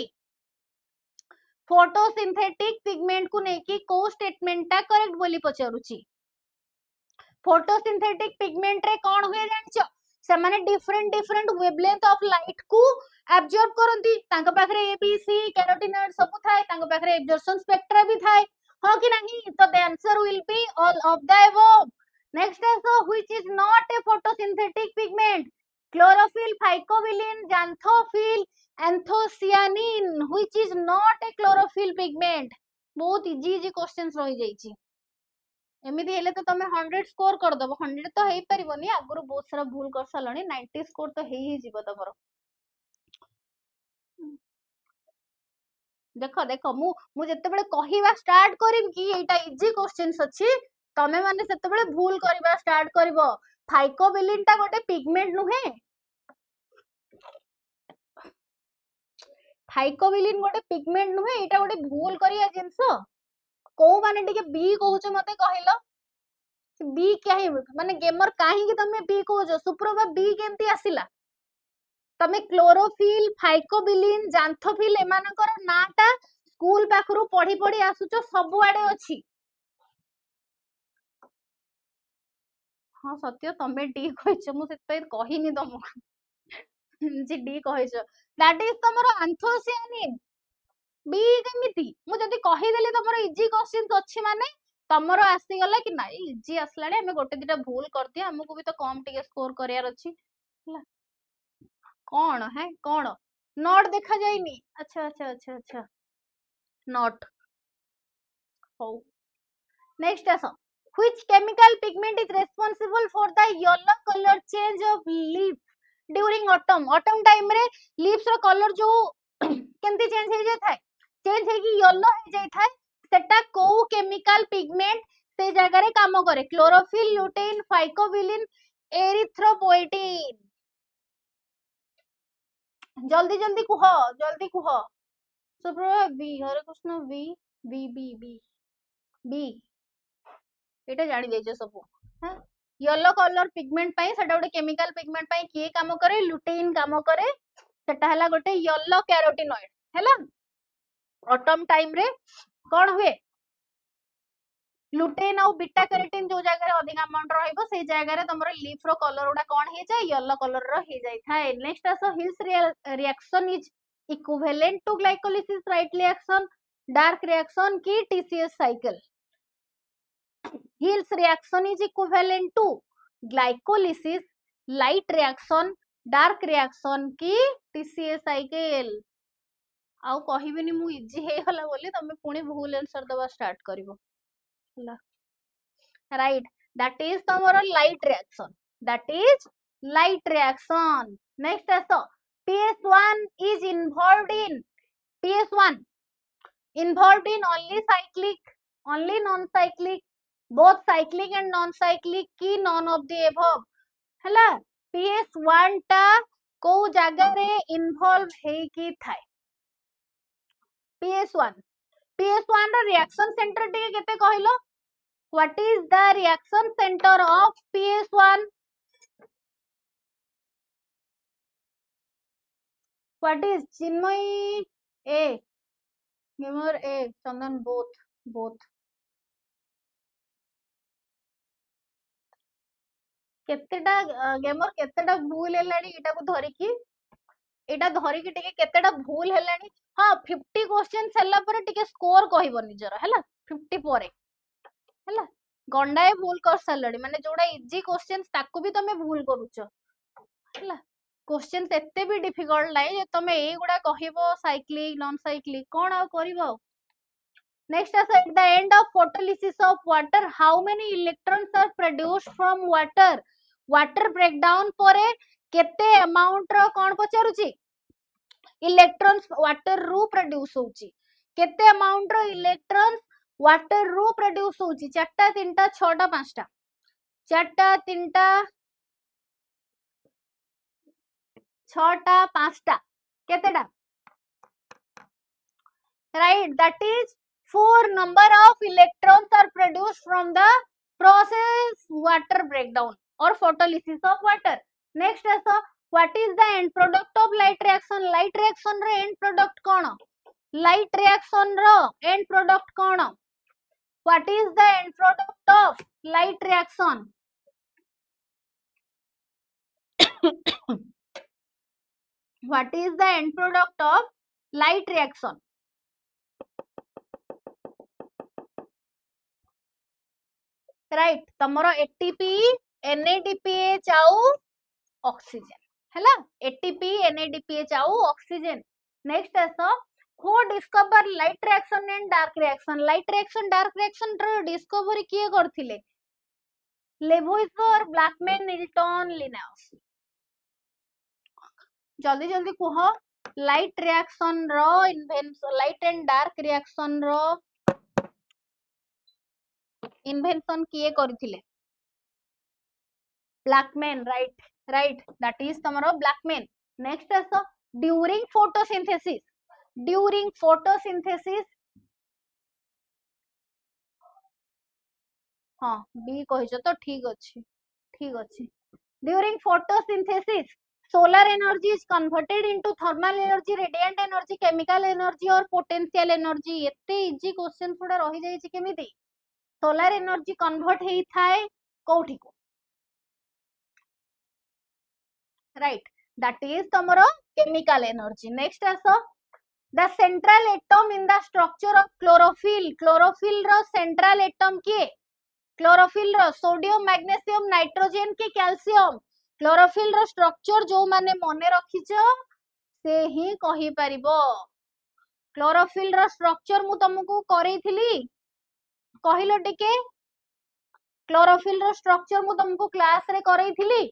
photosynthetic pigment को नहीं की को स्टेटमेंट टा करेक्ट बोली पचारुची फोटोसिंथेटिक पिगमेंट रे कौन हुए जानछ से माने different different wavelength of light को एब्जॉर्ब करंती तांका पाखरे एबीसी कैरोटिनॉइड सब थाए तांका पाखरे एब्जॉर्प्शन स्पेक्ट्रा भी थाए हो कि नहीं तो the answer will be all of the above next answer which is not A photosynthetic pigment chlorophyll phycobilin xanthophyll anthocyanin which is not a chlorophyll pigment बहुत इजी इजी क्वेश्चंस रही जाईची एमिति हेले तो तमे 100 स्कोर कर दबो 100 तो हेई परिबोनी आगुरु बहुत सारा भूल कर सलणी 90 स्कोर तो हेई ही जीवो तमरो देखो देखो मु जत्ते बेले कहिबा स्टार्ट करिम कि एटा इजी क्वेश्चंस अछि तमे माने सेते बेले भूल करबा स्टार्ट करबो फाइकोबिलिन ता गोटे पिगमेंट नुहे फाइकोबिलिन गोटे पिगमेंट नुहे एटा गोटे भूल करिया जिंस को माने टिके बी कहउछ मते कहिलो बी काहे माने गेमर काहे कि तमे बी कहउछ सुप्रभा बी केमती आसिला तमे क्लोरोफिल फाइकोबिलिन जांथोफिल एमानकर नाटा स्कूल पाखरु पढ़ी पढ़ी आसुछ सब आडे अछि हां सत्य तमे डी कहइछ मु सेतै कहिनी तमको जी डी कहइछ दैट इज तमरो एंथोसियानिन बी केमिति मु जदी कहि देली तमरो इजी क्वेश्चंस अछि माने तमरो आसी गला कि नाही इजी आसलाडे हमें गोटे दिटा भूल कर दिया हमको भी तो कम टिके स्कोर करियार अछि कौन है कौन नोट देखा जाइनी अच्छा अच्छा अच्छा अच्छा नोट हो नेक्स्ट आसो which chemical pigment is responsible for the yellow color change of leaf during autumn time रे leaves रो कलर जो केमती चेंज हो जाय थाए चेंज है कि येलो हो जाय थाए सेटा को केमिकल पिगमेंट से जगह रे काम करे क्लोरोफिल लुटेन फाइकोबिलिन एरिथ्रोपोएटिन जल्दी जल्दी कुह Suprabha B Hare Krishna B B B B B एटा जानि देजे सब हां येलो कलर पिगमेंट पई सेटा गोटे केमिकल पिगमेंट पई किए काम करे लुटेन काम करे सेटा हला गोटे येलो कैरोटिनॉइड हैला ऑटम टाइम रे कोन हुए लुटेन और बीटा कैरोटीन जो जगह रे अधिक अमाउंट रहइबो से जगह रे तमरो लीफ रो कलर उडा कोन हे जाय येलो कलर रो हे जाय थाए नेक्स्ट आसो Hill's reaction is equivalent to glycolysis right reaction dark reaction की TCS cycle Hill's reaction is equivalent to glycolysis, light reaction, dark reaction की TCA cycle आउ कहिबिनी मु इजी हे हला बोली तमे पुणी भूल आंसर दबा स्टार्ट करिवो हला राइट दैट इज तमरो लाइट रिएक्शन नेक्स्ट आसो PS1 is PS1 involved in only non-cyclic both cyclic and non-cyclic की none of the above हला PS1 टा को जगह रे इन्वॉल्व हे की थाए PS1 रो रिएक्शन सेंटर टिके केते कहिलो what is the reaction center of PS1 what is Chinmayee A gamer A Chandan both केतेटा गेमर केतेटा भूल हेलानी एटा को धरिकी एटा धरिकी टिके केतेटा भूल हेलानी हां 50 क्वेश्चन सेला पर टिके स्कोर कहबो निजर हैला 50 परे हैला गंडाए भूल कर सालड़ी माने जोडा इजी क्वेश्चंस ताको भी तमे भूल करूछ हैला क्वेश्चंस एते भी डिफिकल्ट नाही जे तमे ए गुडा कहिबो साइक्लिक नॉन साइक्लिक कोन आ करिवो next as at the end of photolysis of water how many electrons are produced from water water breakdown pore kete amount ro kon पचारुची electrons water ru produce होची kete amount ro electrons water ru produce होची 4टा 3टा 6टा 5टा 4टा 3टा 6टा 5टा केतेटा right that is 4 number of electrons are produced from the process water breakdown or photolysis of water next as what is the end product of light reaction रे end product कोन light reaction रो end product कोन what is the end product of light reaction what is the end product of light reaction right तमरो ATP NADPH आउ ऑक्सीजन हैला ATP NADPH आउ ऑक्सीजन नेक्स्ट ऐसा who discover light reaction and dark dark reaction रो discovery किए करथिले लेवोइजर ब्लैकमैन न्यूटन लिनास जल्दी जल्दी कह लाइट रिएक्शन रो invention light and dark reaction रो इन्वेंशन किए करथिले ब्लैकमैन राइट दैट इज तमरो ब्लैकमैन नेक्स्ट आसो ड्यूरिंग फोटोसिंथेसिस हां बी कहिजो तो ठीक अछि during photosynthesis solar energy is converted into thermal energy radiant energy chemical energy or potential energy एते इजी क्वेश्चन पुडा रहि जाई छि केमिति solar energy convert हेई थाए कोठी को right that is तमरो chemical energy next आसो the central atom in the structure of chlorophyll रो central atom के chlorophyll रो सोडियम मैग्नीशियम नाइट्रोजन के कैल्शियम क्लोरोफिल रो स्ट्रक्चर जो माने मने रखिछ से ही कहि परिबो क्लोरोफिल रो स्ट्रक्चर मु तुमको करैथिली कहिलो टिके क्लोरोफिल रो स्ट्रक्चर मु तुमको क्लास रे करैथिली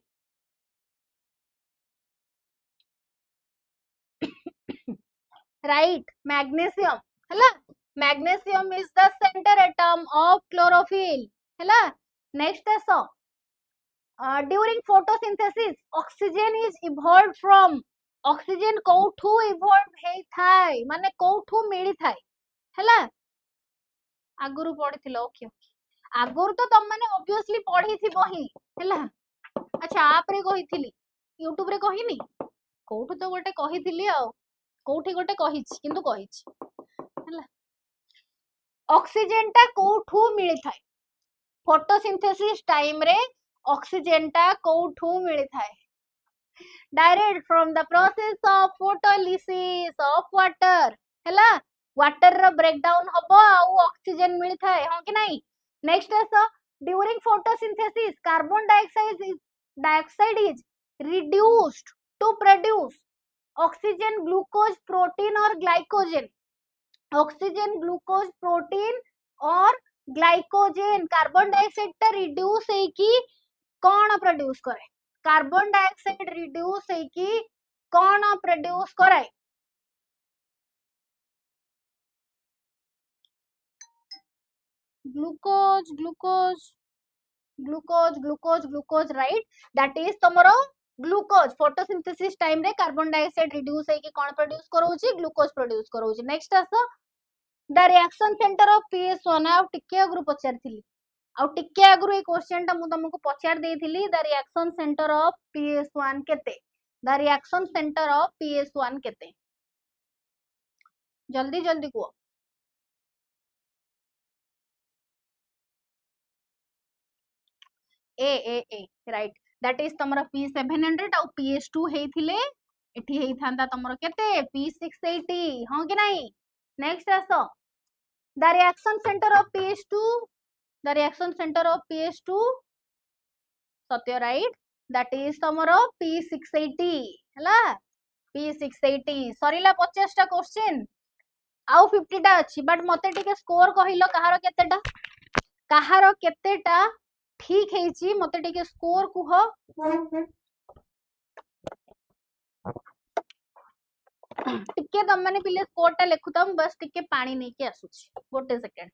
राइट मैग्नीशियम हैला magnesium is the centre atom of chlorophyll हैला नेक्स्ट आसो during photosynthesis oxygen is evolved from oxygen kothu evolved हेई थाए माने कोठू मिली थाए हैला आगुरु पढिथिलो ओके आगुरु तो तम माने ऑब्वियसली पढिथिबो ही हैला अच्छा आप रे कहिथिली YouTube रे कहिनी कोठू तो गोटे कहिथिली आ कोठी गोटे कहिछि किंतु कहिछि हैला ऑक्सीजन ता कोठू मिली थाए फोटोसिंथेसिस टाइम रे ऑक्सीजन टा कोठू मिली थाए direct from the process of photolysis of water हैला वाटर रो ब्रेकडाउन हबो आ ऑक्सीजन मिली थाए हां कि नहीं नेक्स्ट आसो during photosynthesis carbon dioxide is reduced to produce oxygen glucose protein और ग्लाइकोजन ऑक्सीजन ग्लूकोज प्रोटीन और ग्लाइकोजन कार्बन डाइऑक्साइड टा रिड्यूस है कि कौन प्रोड्यूस करे कार्बन डाइऑक्साइड रिड्यूस है कि कौन प्रोड्यूस करे glucose glucose glucose glucose glucose right that is तमरो ग्लूकोज फोटोसिंथेसिस टाइम रे कार्बन डाइऑक्साइड रिड्यूस है कि कौन प्रोड्यूस करोची ग्लूकोज प्रोड्यूस करोची नेक्स्ट आसो the reaction center of PS1 आ टिके अगरु पचारथिली आ टिके अगरु ए क्वेश्चन टा मु तुमको पचार देथिली the reaction center of PS1 केते the reaction center of PS1 केते जल्दी जल्दी को ए राइट दैट इज तमरा P700 आउ PS2 हेइथिले एठी हेइथांता तमरा केते P680 हां कि नाही नेक्स्ट आसो the reaction center of PS2 the reaction center of PS2 सत्य राइट दैट इज तमरा P680 हला P680 सरीला 50 टा क्वेश्चन आउ 50 टा अछि बट मते टिके स्कोर कहिलो काहार केतेटा ठीक हेची मते टिके स्कोर कुह टिके तम माने पिले स्कोर टा लेखुतम बस टिके पानी नै के आसुछि गोटे सेकंड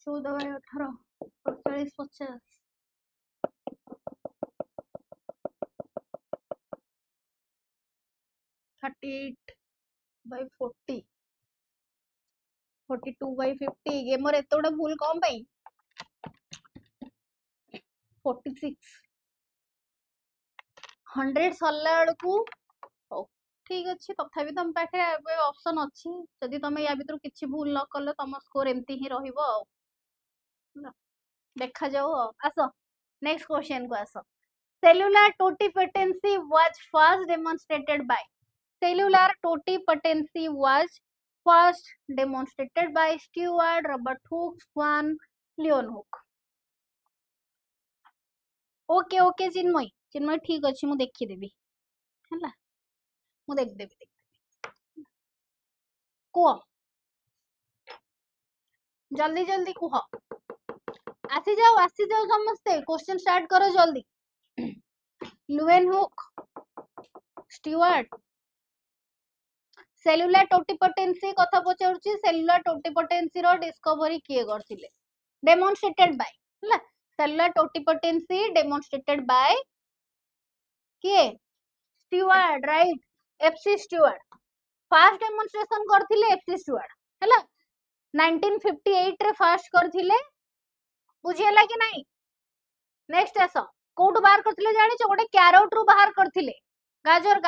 चौदह बाय 18 48 50 38 by 40 42 by 50 ये मोर एतोडा भूल कम पई 46 100 सरला को हो ठीक अछि तथापि तम पाखे एबे ऑप्शन अछि जदि तमे या भीतर किछि भूल न करले तम स्कोर एम्ति ही रहिबो देखा जाओ आसो नेक्स्ट क्वेश्चन को आसो cellular totipotency was first demonstrated by cellular totipotency was first demonstrated by Stewart, Robert Hooke, Swan, Leeuwenhoek okay okay Chinmay ठीक अछि मु देखि देबी हला मु देख देबी को जल्दी जल्दी कुह आसी जाओ समस्ते क्वेश्चन स्टार्ट करो जल्दी Leeuwenhoek Stewart सेलुलर टोटिपोटेंसी कथा पचारुची सेलुलर टोटिपोटेंसी रो डिस्कवरी किए करथिले डेमोन्स्ट्रेटेड बाय हला सेलुलर टोटिपोटेंसी डेमोन्स्ट्रेटेड बाय किए Stuart right FC Stuart first demonstration करथिले एफसी स्टुअर्ट हला 1958 रे फर्स्ट करथिले बुझियला कि नाही नेक्स्ट आसो कोड बाहर करथिले जानि छ गोटे कैरोट रु बाहर करथिले गाजर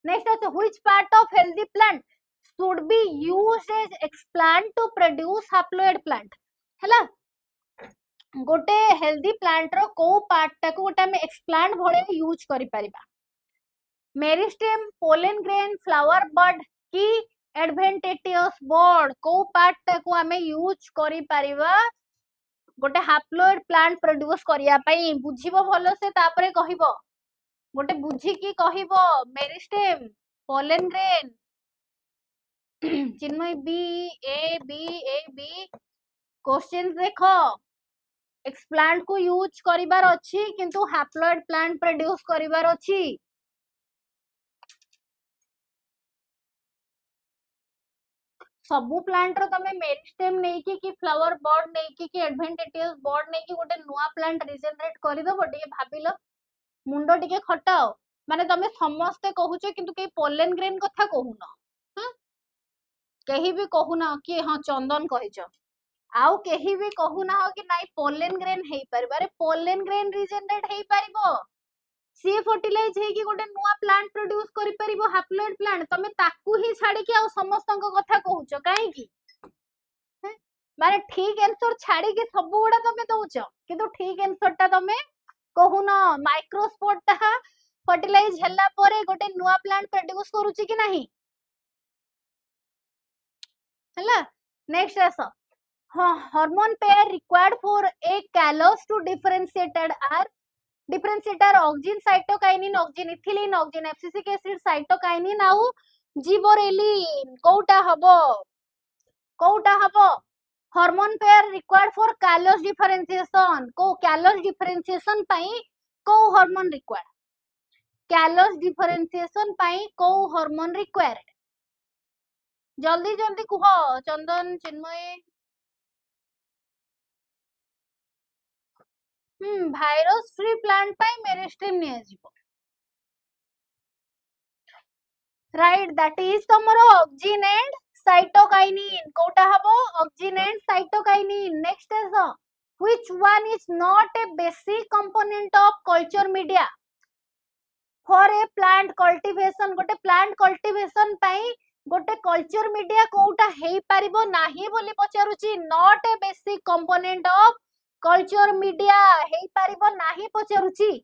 नेक्स्ट आसो which part of healthy plant should be used as explant to produce haploid plant हला गोटे हेल्दी प्लांट रो को पार्ट टा को गोटे हम एक्सप्लांट भळे यूज करि परिबा meristem pollen grain flower bud की एडवेंटेटियस बड को पार्ट टा को हम यूज करि परिबा गोटे हैप्लोइड प्लांट प्रोड्यूस करिया पई बुझिबो भलो से तापरे कहिबो गोटे बुझी की कहिबो मेरिस्टेम पोलन ग्रेन चिन्मय बी क्वेश्चन देखो एक्सप्लांट को यूज करिबार अछि किंतु हैप्लोइड प्लांट प्रोड्यूस करिबार अछि सबु प्लांट रो तमे मेरिस्टेम नै कि फ्लावर बड नै कि एडवेंटेटियस बड नै कि गोटे नुवा प्लांट रिजेनरेट करि दबो टिके भाबिलो मुंडो टिके खटाओ माने तमे समस्ते कहूचो किंतु के पोलन ग्रेन कथा कहूनो हां केही भी कहूना कि हां चंदन कहिचो आउ केही भी कहूना हो कि नाइ पोलन ग्रेन हेई परबो अरे पोलन ग्रेन रिजेनरेट हेई परबो सी फर्टिलाइज हेकी गोटे नुआ प्लांट प्रोड्यूस करि परिबो हैप्लॉइड प्लांट तमे ताकू ही छाडी कि आ समस्त कथा कहूचो काहे की माने ठीक आंसर छाडी कि सब गुडा तमे दउचो किंतु ठीक आंसर ता तमे कहून माइक्रोस्पोर ता फर्टिलाइज हल्ला परे गोटे नुआ प्लांट प्रोड्यूस करूची कि नाही हला next us hormone pair required for a callus to differentiated are differentiator oxygen cytokinin oxygen ethylene oxygen abscisic acid cytokinin आउ gibberellin कोउटा हबो hormone pair required for callus differentiation को callus differentiation पई को hormone required callus differentiation पई को hormone required जल्दी जल्दी कुह Chandan Chinmay virus free plant पाई मेरिस्टेम निया जीवो राइट दैट इज तमरो ऑक्सिन एंड साइटोकाइनिन कोटा हबो auxin and cytokinin next is which one is not a basic component of culture media for a plant cultivation गोटे प्लांट कल्टीवेशन पाई गोटे culture media कोटा हेई परिबो नाही बोली पचारुची not a basic component of culture media हेई परिबो नाही पचारुची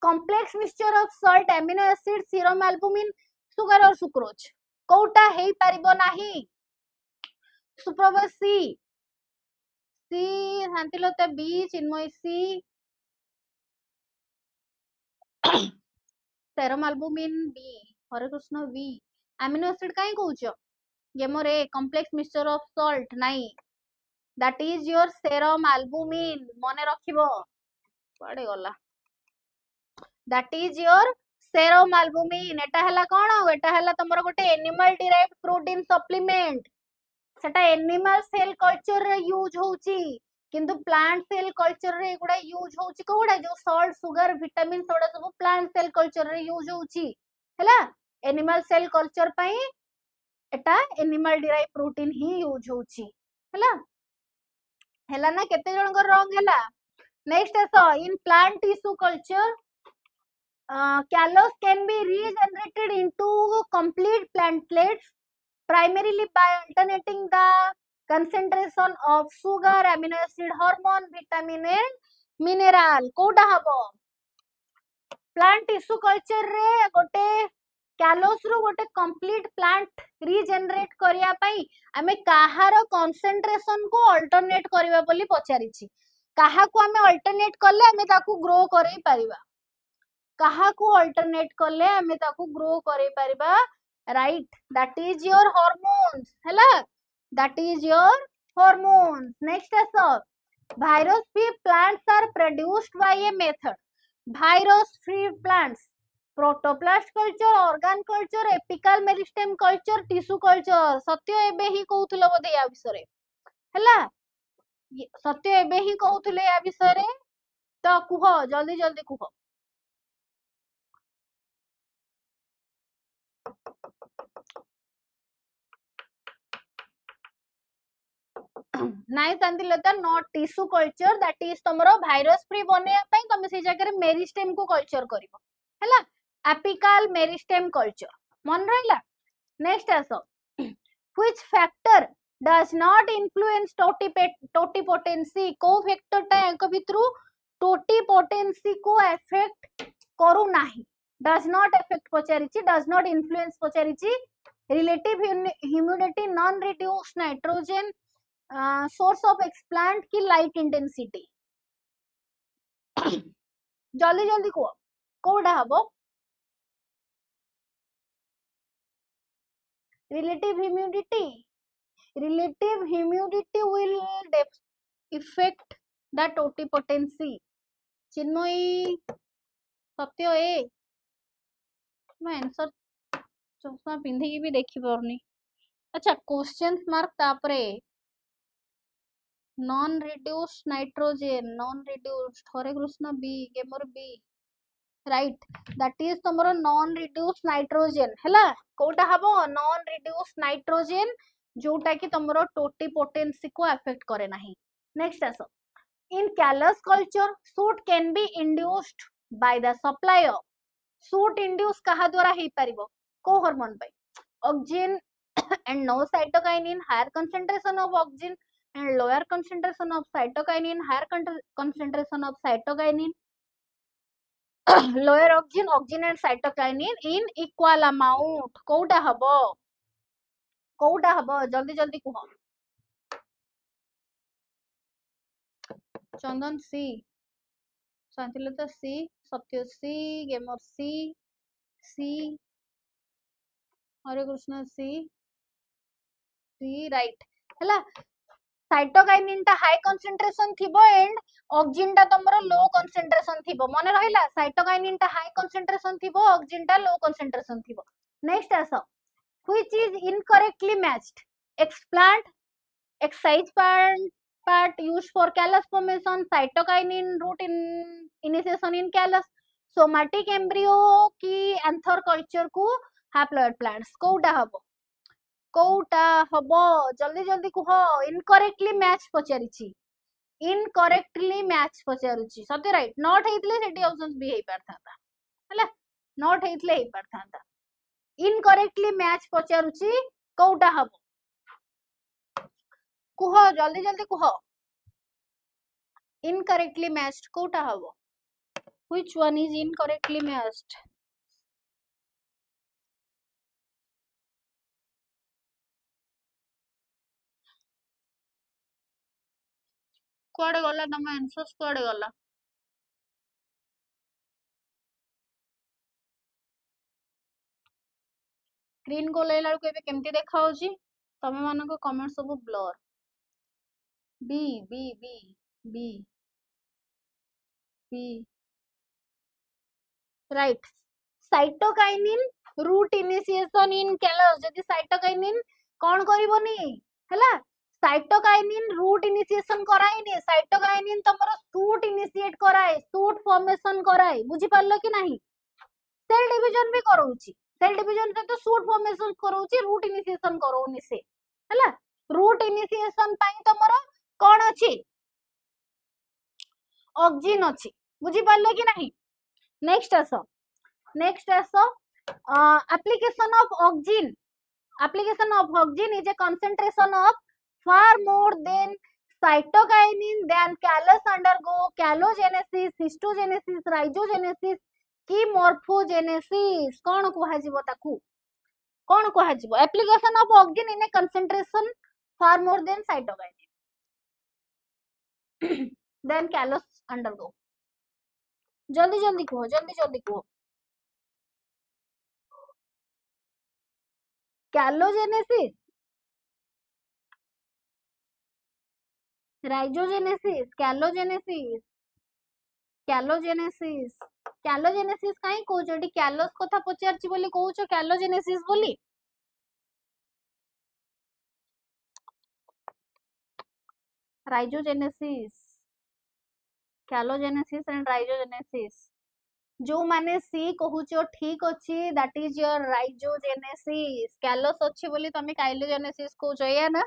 complex mixture of salt amino acid serum albumin sugar और सुक्रोज कोटा हेई परिबो नाही Suprabha C Shantilata B Chinmay C serum albumin B Hare Krishna B amino acid काई कहउछ ये मोर a complex mixture of salt नाही that is your serum albumin मने रखिबो पड़े गला that is your serum albumin एटा हला कोन एटा हला तमरो गोटे एनिमल डिराइव्ड प्रोटीन सप्लीमेंट सेटा एनिमल सेल कल्चर रे यूज होउची किंतु प्लांट सेल कल्चर रे एगुडा यूज होउची कोडा जो सॉल्ट सुगर विटामिन सोडा सब प्लांट सेल कल्चर रे यूज होउची हला एनिमल सेल कल्चर पई एटा एनिमल डिराइव प्रोटीन ही यूज होउची हला हला ना केते जण को रॉन्ग हला नेक्स्ट आसो in plant tissue culture callus can be regenerated into complete plantlets primarily by alternating the concentration of sugar amino acid hormone vitamin and mineral कोडा हबो प्लांट टिश्यू कल्चर रे गोटे callus रो गोटे कंप्लीट प्लांट रीजेनरेट करिया पई हमें काहार concentration को alternate करबा बोली पचारिछि काहा को हमें अल्टरनेट करले हमें ताकू ग्रो करै परिबा काहा को अल्टरनेट करले हमें ताकू ग्रो करै परिबा right that is your hormones हैला that is your hormones next आसो virus free plants are produced by a method virus free plants protoplast culture organ culture apical meristem culture tissue culture सत्य एबे ही कहउथलो बदे या विषय हैला सत्य एबे ही कहउथले या विषय तो कुह जल्दी जल्दी कुह नाइ Shantilata not tissue culture that is तमरो वायरस फ्री बनेया पई तमे से जगह रे मेरिस्टेम को कल्चर करिवो हैला एपिकल मेरिस्टेम कल्चर मन रहिला नेक्स्ट आसो which factor does not influence totipotency को फैक्टर टा एक भितरु टोटिपोटेंसी को इफेक्ट करू नाही डज नॉट इफेक्ट पचारिछि डज नॉट इन्फ्लुएंस पचारिछि relative humidity non reduced nitrogen source of explant की लाइट इंटेंसिटी जल्दी जल्दी को कोडा हबो relative humidity will affect the totipotency Chinmayi सत्य ए मैं आंसर चश्मा पिंधि भी देखि परनी अच्छा क्वेश्चन मार्क तापरे non reduced nitrogen non reduced Hare Krishna B gamer B right that is तमरो नॉन रिड्यूस्ड नाइट्रोजन हैला कोटा हबो नॉन रिड्यूस्ड नाइट्रोजन जोटा कि तमरो टोटिपोटेंसी को अफेक्ट करे नाही नेक्स्ट आसो इन callus culture shoot can be induced by the supply of suit induce कहा द्वारा हे परिबो को hormone pi auxin and no cytokinin, higher concentration of oxygen and lower concentration of cytokinin, higher concentration of cytokinin, lower oxygen and cytokinin in equal amount. कोउटा हबो जल्दी जल्दी कुह चंदन सी, शांतिलता सी, सत्य सी, गेमर सी, हरे कृष्ण सी right हला साइटोकाइनिन टा हाई कंसंट्रेशन थिबो एंड ऑक्सिन टा तमरो लो कंसंट्रेशन थिबो मने रहिला साइटोकाइनिन टा हाई कंसंट्रेशन थिबो ऑक्सिन टा लो कंसंट्रेशन थिबो नेक्स्ट आसो which is incorrectly matched explant excise part used for callus formation cytokinin root initiation in callus somatic embryo की एंथर कल्चर को haploid plants कोउटा हबो जल्दी जल्दी कुह इनकरेक्टली मैच पचारिछि इनकरेक्टली मैच पचारुछि सत्य राइट नॉट हेइतले सेठी ऑप्शंस भी हेइ परथांता हला नॉट हेइतले हेइ परथांता इनकरेक्टली मैच पचारुछि कोउटा हबो कुह जल्दी जल्दी कुह इनकरेक्टली मैच्ड कोउटा हबो which one is incorrectly matched कुआडे गला तम आंसर्स कुआडे गला स्क्रीन को लेला को एबे केमती देखा होची तमे मानको कमेंट सब blur B B B B B right cytokinin root initiation in callus जदि साइटोकाइनिन कोन करबोनी हैला साइटोकाइनिन रूट इनिशिएशन कराइनी साइटोकाइनिन तमरो सूट इनिशिएट कराए सूट फॉर्मेशन कराए बुझी पारलो कि नाही सेल डिवीजन भी करौची सेल डिवीजन से तो सूट फॉर्मेशन करौची रूट इनिशिएशन करौनी से हैला रूट इनिशिएशन पई तमरो कोन अछि ऑक्सिन अछि बुझी पारलो कि नाही नेक्स्ट आसो application of oxygen is a concentration of far more than cytokinin than callus undergo calogenesis histogenesis rhizogenesis की morphogenesis कौन कुहा जिवो ताकू कौन कुहा जिवो application of oxygen in a concentration far more than cytokinin than callus undergo जल्दी जल्दी कहो कैलोजेनेसिस राइजोजेनेसिस कैलोजेनेसिस काई कहउछ एटी कैलोस कथा पचारछि बोली कहउछ कैलोजेनेसिस बोली राइजोजेनेसिस कैलोजेनेसिस एंड राइजोजेनेसिस जो माने सी कहउछ ठीक अछि दैट इज योर राइजोजेनेसिस कैलोस अछि बोली तमे कैलोजेनेसिस कहउछ या ना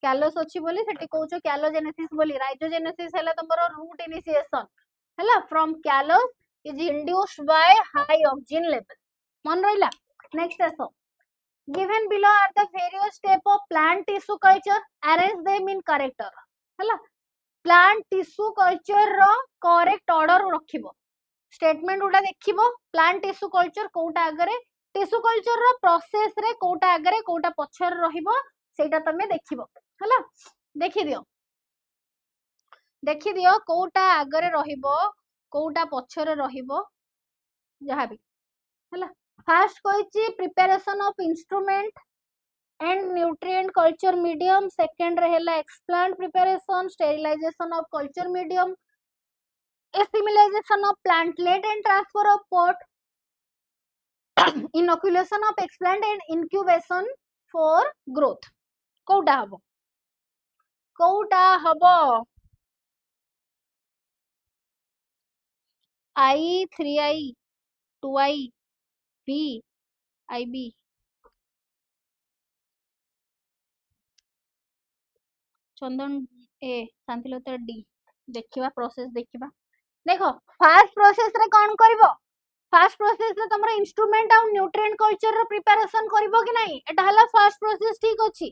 कैलोस अछि बोली सेटी कहउछ कैलोजेनेसिस बोली राइजोजेनेसिस हैला तमरो रूट इनिशिएशन हैला from callus is induced by high oxygen level मन रहिला नेक्स्ट आसो given below are the various step of plant tissue culture arrange them in correct order हैला plant tissue culture रो करेक्ट ऑर्डर रखिबो स्टेटमेंट उडा देखिबो plant tissue culture Kota आगरे tissue culture रो process रे कोटा आगरे कोटा पछर रहिबो सेटा तमे देखिबो हला देखि दियो कोटा आगरे रहिबो कोटा पछर रहिबो जहा भी हला फर्स्ट कोइची preparation of instrument and nutrient culture medium second रहेला explant preparation sterilization of culture medium assimilation of plantlet and transfer of pot inoculation of explant and incubation for growth कोउटा हबो I 3I 2I B IB Chandan A Shantilata D देखिबा process देखिबा देखो first process रे कोन करबो fast process रे तमरा instrument आ nutrient culture रो preparation करबो कि नहीं एटा हला फर्स्ट प्रोसेस ठीक अछि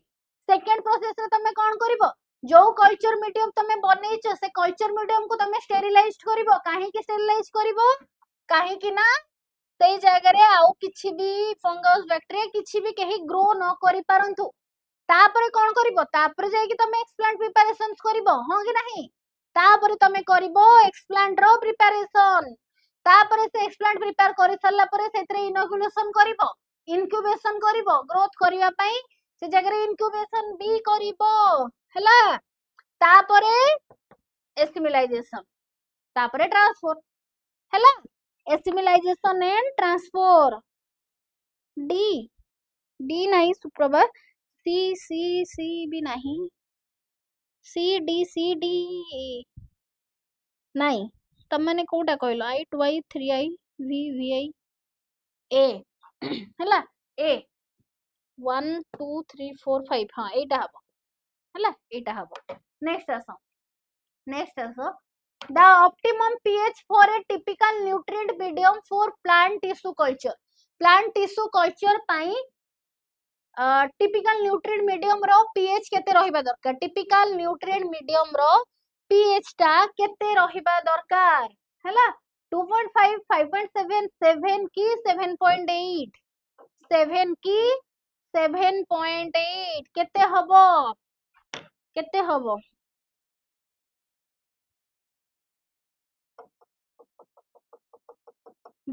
सेकंड प्रोसेस रे तमे कोन करबो जो कल्चर मीडियम तमे बनेइछ से कल्चर मीडियम को तमे स्टेरिलाइज करबो काहे कि स्टेरिलाइज करबो काहे कि ना सेई जगह रे आउ किछि भी फंगस बैक्टीरिया किछि भी केही ग्रो न करि पारंतु तापरे कोन करबो तापरे जाय कि तमे एक्सप्लांट प्रिपरेशंस करबो हां कि नहीं तापरे तमे करबो एक्सप्लांट रो प्रिपरेशन तापरे से एक्सप्लांट प्रिपेयर करि सरला परे सेतरे इनोकुलेशन करबो इनक्यूबेशन करबो ग्रोथ करिवा पई से जगह रे इनक्यूबेशन भी करबो हला तापरे एसिमिलाइजेशन तापरे ट्रांसफर हला assimilation and transfer D D नहीं सुप्रभा सी सी सी भी नहीं सी डी नहीं तम मैंने कोटा कहलो आई 2 आई 3 आई वी आई ए हला ए 1 2 3 4 5 हां एटा हबो हला एटा हबो नेक्स्ट आसो the optimum pH for a typical nutrient medium for plant tissue culture pi typical nutrient medium row pH केते रहिबा दरकार typical nutrient medium रो pH टा केते रहिबा दरकार हला 2.5 5.7 7 की 7.8 7 की 7.8 केते हबो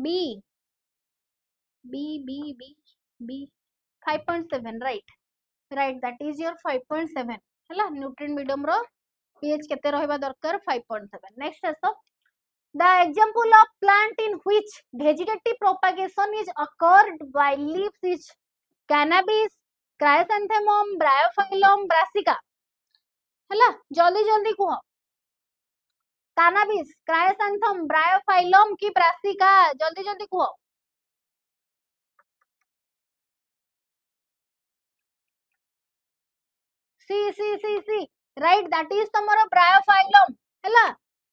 B B B B B 5.7 right that is your 5.7 हला nutrient medium रो pH केते रहिबा दरकार 5.7 next आसो the example of plant in which vegetative propagation is occurred by leaves is cannabis chrysanthemum bryophyllum brassica हला जल्दी कुह cannabis chrysanthemum bryophyllum की brassica जल्दी कुह सी right that is तमरो Bryophyllum हला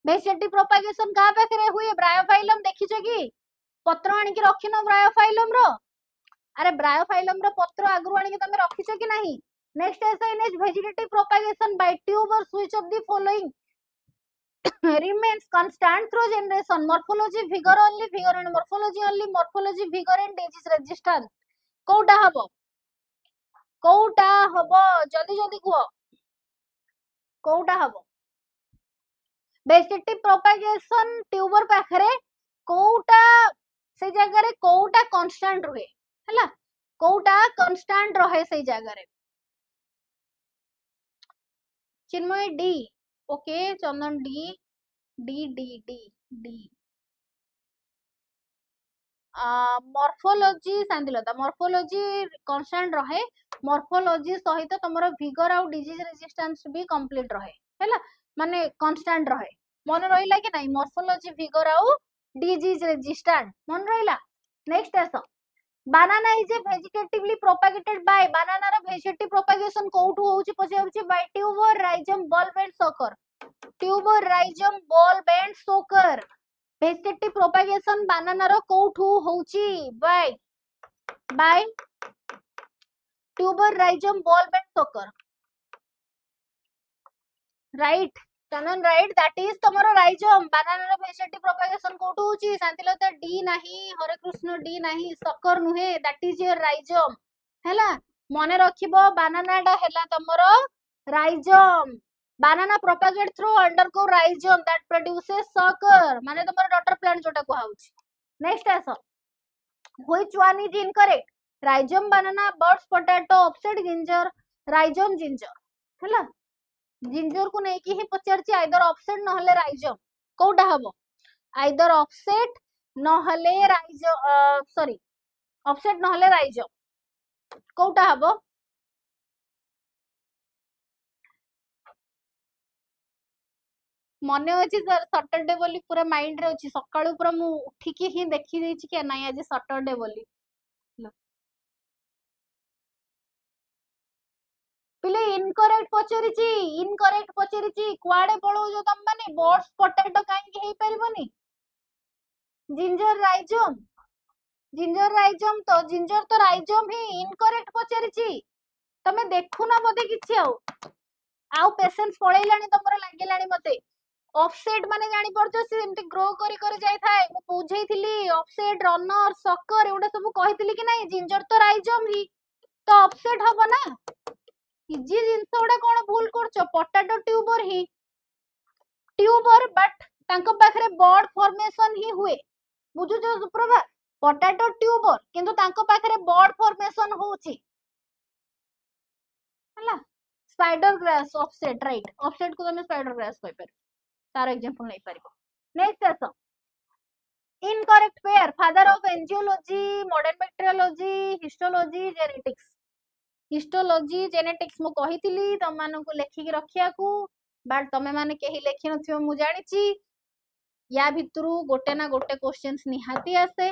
vegetative propagation का पाखरे हुए ब्रायोफाइलम देखिछ कि पत्र आनी कि रखिनो ब्रायोफाइलम रो अरे ब्रायोफाइलम रो पत्र आगु आनी कि तमे रखिछ कि नहीं next S is vegetative propagation by tubers which of the following remains constant through generation morphology vigor and morphology vigor and disease resistance कोउटा हबो जल्दी कुह कोउटा हबो वेजिटेटिव प्रोपागेशन ट्यूबर पाखरे कोउटा से जगह रे कोउटा कांस्टेंट रहे हला कोउटा कांस्टेंट रहे से जगह रे Chinmay D okay Chandan D D D D D morphology Shantilata morphology constant रहे मॉर्फोलॉजी सहित तमरो विगर आउ डिजीज रेजिस्टेंस भी कंप्लीट रहे हैला माने कांस्टेंट रहे मन रहिला कि नहीं मॉर्फोलॉजी विगर आउ डिजीज रेजिस्टेंट मन रहिला नेक्स्ट आसो banana is a vegetatively propagated by banana row vegetative propagation कोउठु होउची पछे by tuber rhizome bulb and sucker tuber rhizome bulb and sucker vegetative propagation banana रो कोउठु होउची by tuber rhizome bulb and sucker right Chandan right that is तमरो rhizome banana रो vegetative propagation कोठु होची Shantilata D नाही Hare Krishna D नाही sucker नुहे that is your rhizome हैला मने रखिबो बनाना डा हैला तमरो rhizome banana propagate through undergo rhizome that produces sucker माने तमरो डॉटर प्लांट जोटा को हाउची नेक्स्ट आसो which one is incorrect rhizome banana birds potato offset ginger rhizome ginger हैला जिंजर को नहीं कि ही पचारची आइदर ऑफसेट नहले राइजोम कोउटा हबो आइदर ऑफसेट नहले राइजोम सॉरी ऑफसेट नहले राइजोम कोउटा हबो मने अछि सर सैटरडे बोली पूरा माइंड रे अछि सकाळू पूरा मु उठिकी ही देखि देछि कि नाही आज सैटरडे बोली पिले इनकरेक्ट पचरिची कुआडे पळो जो तम माने बर्ड्स पोटैटो काहे कि हेई परिबोनी जिंजर राइजोम, जिंजर राइजोम तो जिंजर तो राइजोम ही इनकरेक्ट पचारिछि तमे देखु ना बोधे किछि आउ पेशेंस पळैलानी तमरो लागिलानी मते ऑफसेट माने जानि पड़छ से एमती ग्रो करी करी जाय थाए मु बुझैथिली ऑफसेट रनर सकर एउडा सब कहिथिली कि नाही जिंजर तो राइजोम ही तो ऑफसेट हबो ना इजी जिंस उडा कोन भूल करछ potato tuber he tuber but तांको पाखरे बॉड फॉर्मेशन ही हुए बुझुछ सुप्रभा पोटैटो ट्यूबर किंतु तांको पाखरे बॉड फॉर्मेशन होउची हला spider grass offset right offset को तमे स्पाइडर ग्रास कहि पर तार एग्जांपल नै परिबो नेक्स्ट आसो incorrect pair father of angiology modern bacteriology histology genetics histology genetics मु कहिथिली तम मानन को लेखि के रखिया को बट तमे माने केही लेखि नथियो मु जानिची या भितरु गोटे ना गोटे क्वेश्चंस निहाती आसे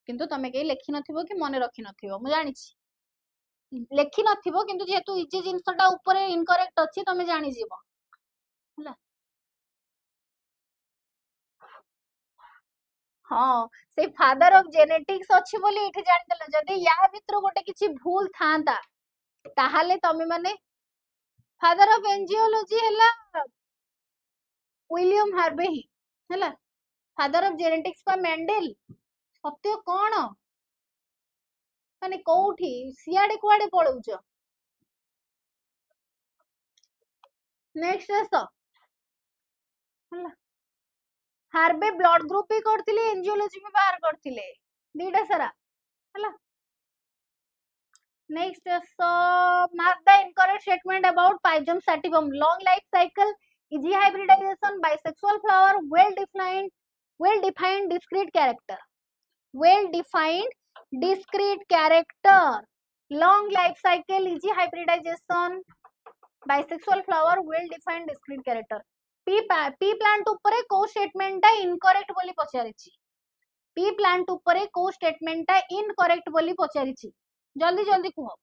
किंतु तमे केही लेखि नथिबो कि मने रखि नथिबो मु जानिची लेखि नथिबो किंतु जेतु इजी जिंसटा ऊपर इनकरेक्ट अछि तमे जानि जीवो हला हाँ से फादर ऑफ जेनेटिक्स अछि बोली एठी जानि देला जदी या भितरु गोटे किछि भूल थांता ताहाले तमे माने फादर ऑफ एंजियोलॉजी हला विलियम हार्वे ही हला फादर ऑफ जेनेटिक्स पा मेंडेल सत्य कोन माने कोठी सियाडे कुआडे पळौछ नेक्स्ट आस हला हार्वे ब्लड ग्रुप भी करथिले एंजियोलॉजी भी बाहर करथिले दीटा सारा हला next mark the incorrect statement about Pygium sativum long life cycle easy hybridization bisexual flower well defined discrete character long life cycle easy hybridization bisexual flower well defined discrete character p plant ऊपर को statement incorrect बोली पचारिछि p plant ऊपर को statement incorrect बोली पचारिछि जल्दी जल्दी कहो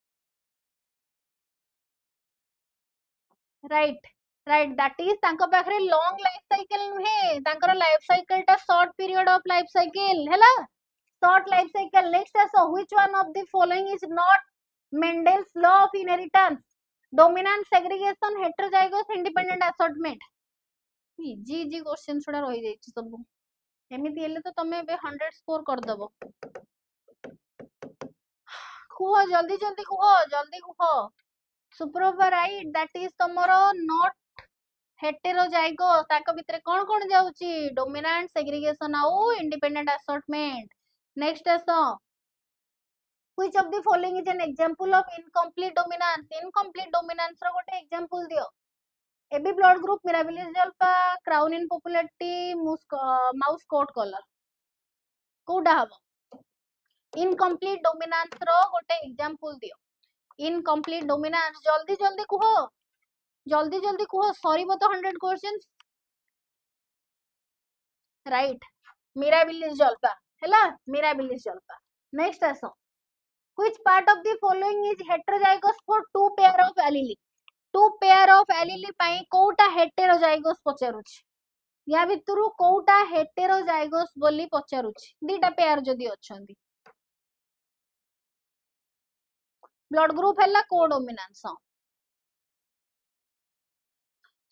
right right that is तांको पाखरे लॉन्ग लाइफ साइकिल नुहे तांकर लाइफ साइकिल टा short period of life cycle हैला शॉर्ट लाइफ साइकिल नेक्स्ट आसो which one of the following is not Mendel's law of inheritance dominant segregation heterozygous independent assortment easy easy question छुडा रहि जाइछि सब एमिति हेले तो तमे बे 100 स्कोर कर दबो कुहो जल्दी जल्दी कुहो सुप्रभा राइट दैट इज तमरो नॉट हेटेरोजाइगस ताको भितरे कोन कोन जाउची डोमिनेंट सेग्रीगेशन आउ इंडिपेंडेंट असॉर्टमेंट नेक्स्ट आसो which of the following is an example of incomplete dominance रो गोटे एग्जांपल दियो AB blood group Mirabilis jalapa crown in popularity mouse coat colour कोडा हबो इनकम्प्लीट डोमिनेंस रो गोटे एग्जांपल दियो इनकम्प्लीट डोमिनेंस जल्दी जल्दी कुहो सरीबो तो 100 क्वेश्चंस राइट मिराबिलिस जल्पा हैला मिराबिलिस जल्पा नेक्स्ट आसो which part of the following is heterozygous for two pair of allele पई कोटा हेटेरोजाइगस पचारुछि या भितरु कोटा हेटेरोजाइगस बोली पचारुछि दीटा पेयर जदी अछंती ब्लड ग्रुप हैला कोडोमिनेंस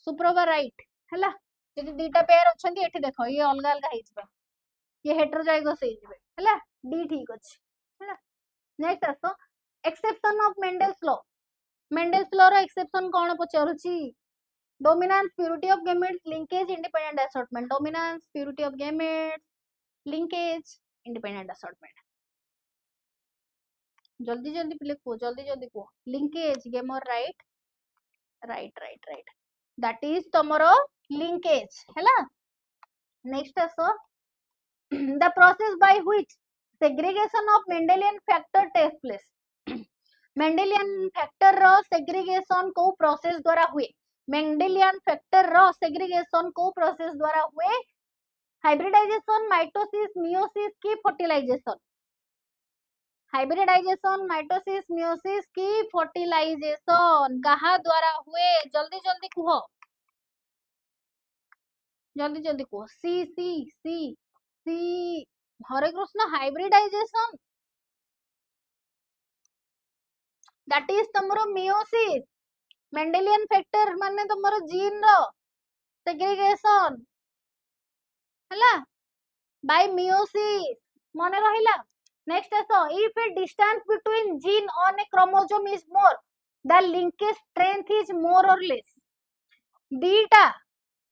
सुप्रभा राइट हैला जदी दीटा पेयर अछंती एठी देखो ये अलग अलग हेइजबे ये हेटेरोजाइगस हेइजबे हैला डी ठीक अछि हैला नेक्स्ट आसो एक्सेप्शन ऑफ मेंडेल्स लॉ रो एक्सेप्शन कोन पचारुछि dominance purity of gametes linkage independent assortment dominance purity of gametes linkage independent assortment जल्दी जल्दी लिखो linkage gamer right that is तमरो लिंकेज हैला नेक्स्ट आसो the process by which segregation of Mendelian factor takes place Mendelian factor row segregation को process द्वारा हुए Mendelian factor रो segregation को process द्वारा हुए hybridization mitosis meiosis की fertilization हाइब्रिडाइजेशन माइटोसिस मियोसिस की फर्टिलाइजेशन कहा द्वारा हुए जल्दी जल्दी कुहो C C Hare Krishna hybridization that is तमरो मियोसिस मेंडेलियन फैक्टर माने तमरो जीन रो सेग्रीगेशन हला बाय मियोसिस मने रहिला नेक्स्ट आसो if a distance between gene on a chromosome is more the linkage strength is more और लेस दीटा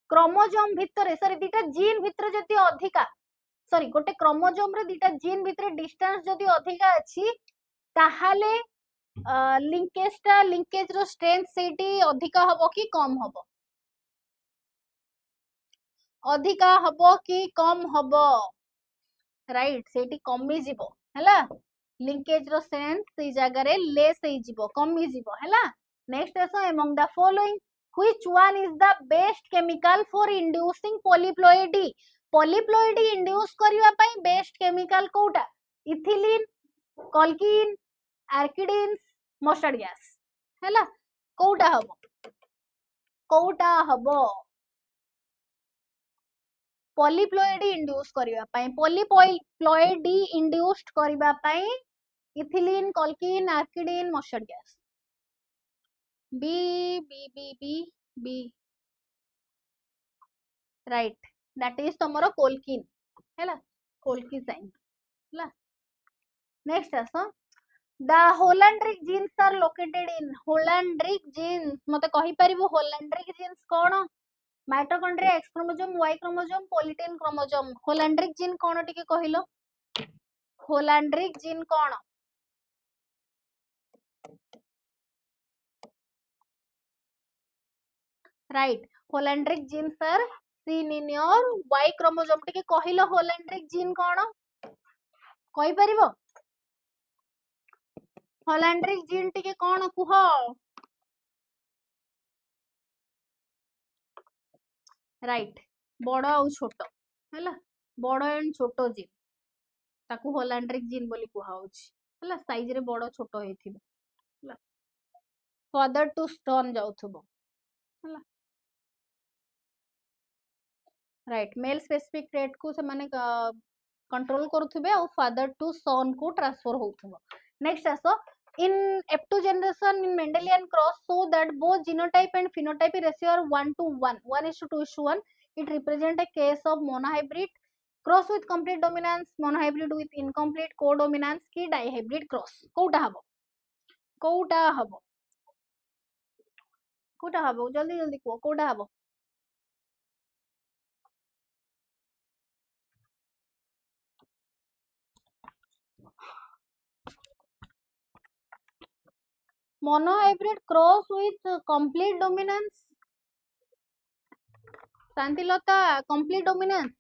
क्रोमोसोम भितरे सॉरी दीटा जीन भितरे जति अधिका सॉरी गोटे क्रोमोसोम रे दीटा जीन भितरे डिस्टेंस जति अधिका अछि ताहाले लिंकेज रो स्ट्रेंथ सेठी अधिका हबो कि कम हबो अधिका हबो कि कम हबो राइट सेठी कमी जिवो हैला लिंकेज रो स्ट्रेंथ से जगह रे लेस हे जिवो कमी जिवो हैला नेक्स्ट आसो among the following which one is the best chemical for inducing polyploidy polyploidy induce करिवा पई बेस्ट केमिकल कोटा ethylene colchicine acridines mustard gas हैला कोटा हबो पॉलीप्लॉइडी इंड्यूस करिवा पई पॉलीप्लॉइडी इंड्यूस्ड करिवा पई ethylene colchicine acridine mustard gas B B B B B right that is तमरो कोल्किन हैला कोल्की साइन हैला नेक्स्ट आसो the holandric genes are located in holandric genes मते कहि परिबो होलैंड्रिक जीन्स कोन mitochondria X chromosome Y chromosome polytene chromosome holandric gene कोन टिके कहिलो होलैंड्रिक जीन कोन right holandric genes are seen in your Y chromosome टिके कहिलो होलैंड्रिक जीन कोन कहि परिबो होलैंड्रिक जीन टिके कोन कुहो राइट बड़ और छोट हैला बड़ एंड छोट जीन ताकू होलैंड्रिक जीन बोली कुहा होची हैला साइज रे बड़ छोट हेथिबो हैला फादर टू सन जाउथबो हैला राइट मेल स्पेसिफिक ट्रेट को से माने कंट्रोल करूथबे और फादर टू सन को ट्रांसफर होथबो नेक्स्ट आसो in F2 generation in Mendelian cross so that both genotype and phenotype ratio are 1:1 1:2:1 it represent a case of monohybrid cross with complete dominance monohybrid with incomplete codominance की dihybrid cross Kota हबो जल्दी जल्दी को कोटा हबो monohybrid cross with complete dominance Shantilata complete dominance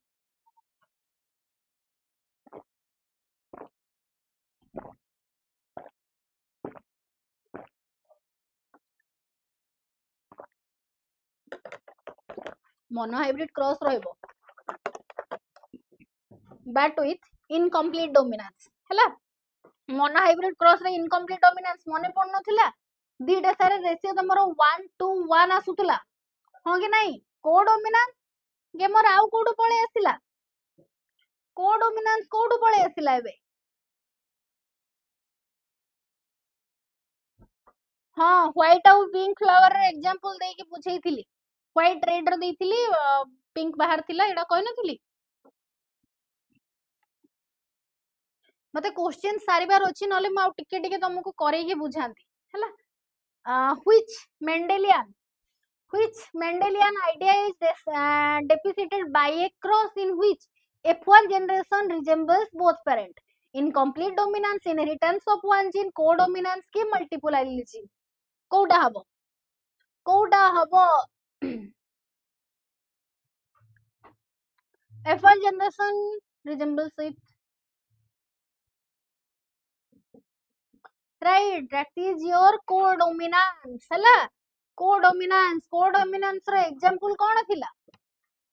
monohybrid cross रहइबो but with incomplete dominance हैला monohybrid cross रे incomplete dominance मने पड़न थिला दीटा सारे रेशियो तमरो 1:1 आसुतला हो कि नहीं कोडोमिनेंस गेमर आउ कोडु पळे आसिला कोडोमिनेंस कोडु पळे आसिला एबे हां व्हाइट आउ पिंक फ्लावर रे एग्जांपल देई के पूछैथिली व्हाइट रेड रे देइथिली पिंक बाहर थिला एडा कहै नथिली मते क्वेश्चन सारी बार अछि नले म टिके टिके तुमको करे के बुझांती हैला which Mendelian idea is deposited by a cross in which F1 generation resembles both parent incomplete dominance inheritance of one gene codominance की multiple allele gene कोउडा हबो F1 generation resembles it right that is your codominance हैला codominance रो example कोन थिला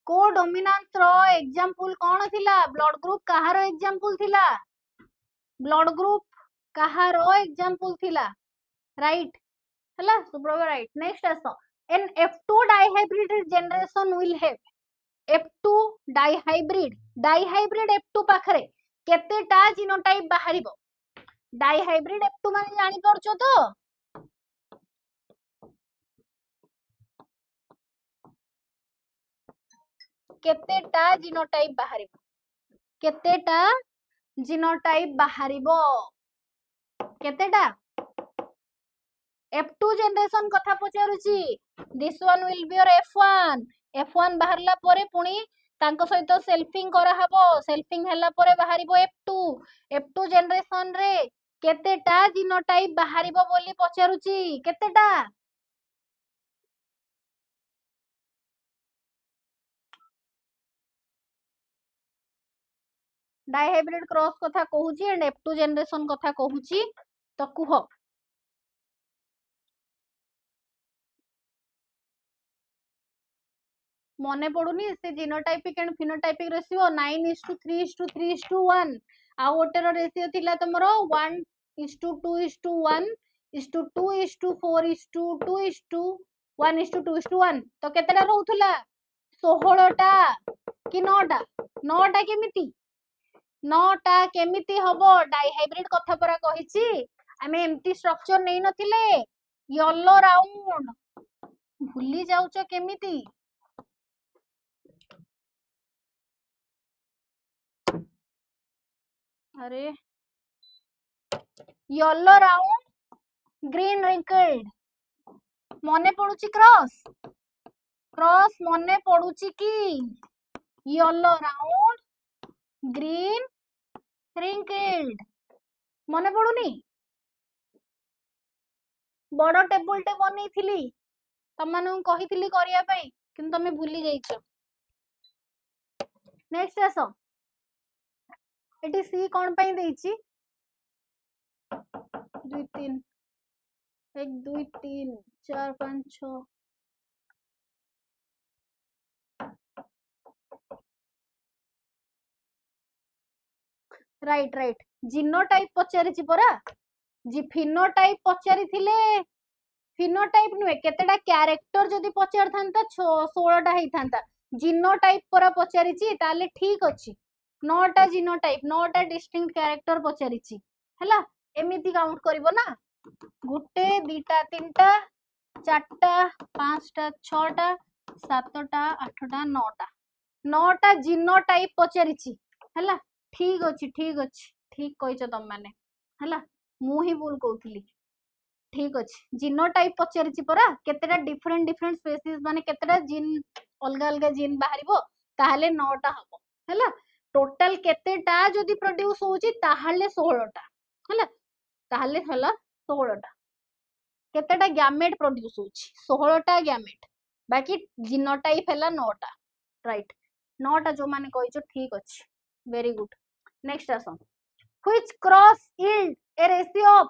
codominance रो example कोन थिला blood group कहारो example थिला blood group कहारो example थिला right हैला सुब्रव राइट नेक्स्ट आसो an F2 dihybrid generation will have F2 dihybrid F2 पाखरे केतेटा जीनोटाइप बाहरिबो डाइहाइब्रिड F2 माने जानि परछो तो केतेटा जीनोटाइप बाहरिबो केतेटा जीनोटाइप बाहरिबो केतेटा F2 जनरेशन कथा पचारुची this one will be your F1 बाहरला परे पुणी तांको सहित सेल्फिंग करा हबो सेल्फिंग हला परे बाहरिबो F2 जनरेशन रे केतेटा जीनोटाइप बाहरिबो बोली पचारुची केतेटा डाइहाइब्रिड क्रॉस कथा कहूची एंड F2 जनरेशन कथा कहूची तो कुह मने पड़ुनी से जीनोटाइपिक एंड फिनोटाइपिक रेशियो 9:3:3:1 आ ओटेर रेशियो थिला तमरो 1:2:2:1:2:4:2:1:2:1 तो केतेटा रहउथुला 16टा कि 9टा 9टा केमिति 9टा केमिति हबो डाइहाइब्रिड कथा परा कहिची आमे एम्ति स्ट्रक्चर नै नथिले येलो राउंड भूली जाउचो केमिति अरे येलो राउंड ग्रीन रिंकल्ड मने पडुची क्रॉस मने पडुची की येलो राउंड ग्रीन रिंकल्ड मने पडुनी बड़ टेबल टे बनै थिली तमनु कहिथिली करिया पई किंतु तमे भूली जाइछो नेक्स्ट आसो एटी सी कोन पई देइची 2 3 1 2 3 4 5 6 राइट जीनोटाइप पचारिची परा जी फिनोटाइप पचारि थिले फिनोटाइप नुए केतेटा कैरेक्टर जदी पचार थांता 16 टा हेई थांता जीनोटाइप परा पचारिची ताले ठीक अछि 9टा जीनोटाइप 9टा डिस्टिंक्ट कैरेक्टर पचारिची हला एमिति काउंट करिवो ना गुटे दीटा तीनटा चारटा पांचटा छटा सातटा आठटा नौटा जीनोटाइप पचारिची हला ठीक अछि ठीक कहिछ तम माने हला मु ही बोल कहउथिली ठीक अछि जीनोटाइप पचारिची परा केतेटा डिफरेंट स्पेसीज माने केतेटा जीन अलगा अलगा जीन बाहरिबो ताहाले 9टा हबो हला टोटल केतेटा जदी प्रोड्यूस होउची ताहाले 16टा हला ताहाले हला 16टा केतेटा गैमेट प्रोड्यूस होउची 16टा गैमेट बाकी जीनोटाइप हला 9टा राइट 9टा जो माने कहिचो ठीक अछि वेरी गुड नेक्स्ट आसो which cross yield a ratio of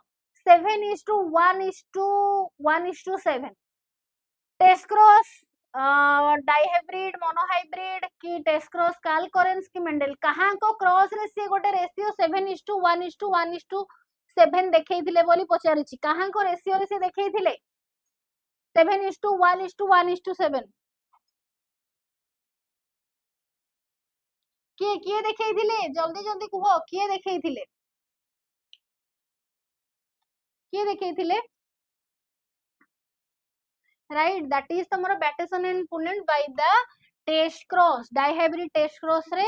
7:1:1:7 test cross dihybrid monohybrid की टेस्ट क्रॉस कालकोरेंस की मेंडल कहां को क्रॉस रे से गोटे रेशियो 7:1:1:7 देखैथिले बोली पचारिची कहां को रेशियो रे से देखैथिले 7:1:1:7 किए देखैथिले जल्दी कुहो किए देखैथिले right that is तमरो Bateson and Punnett by the test cross dihybrid test cross रे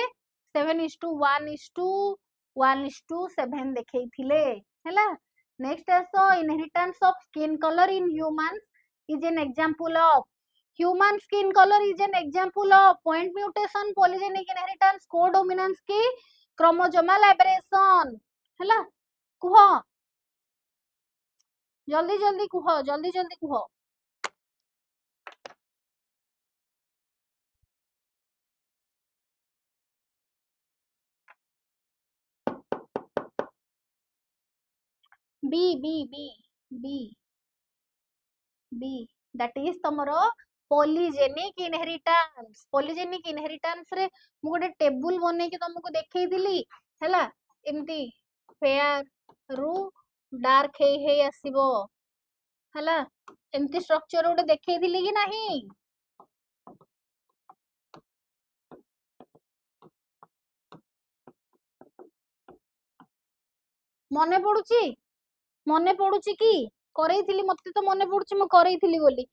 7:1:1:7 देखैथिले हैला नेक्स्ट आसो inheritance of skin color in humans is an example of human skin color is an example of point mutation polygenic inheritance codominance की chromosomal aberration हैला कुहो जल्दी कुहो B that is तमरो polygenic inheritance रे मु गोटे टेबुल बने कि तुमको देखै दिली हैला एमती फेयर रु डार्क हे आसीबो हैला एमती स्ट्रक्चर गोटे देखै दिली कि नाही मने पड़ुची कि करैथिली मते तो मने पड़ुची म करैथिली बोली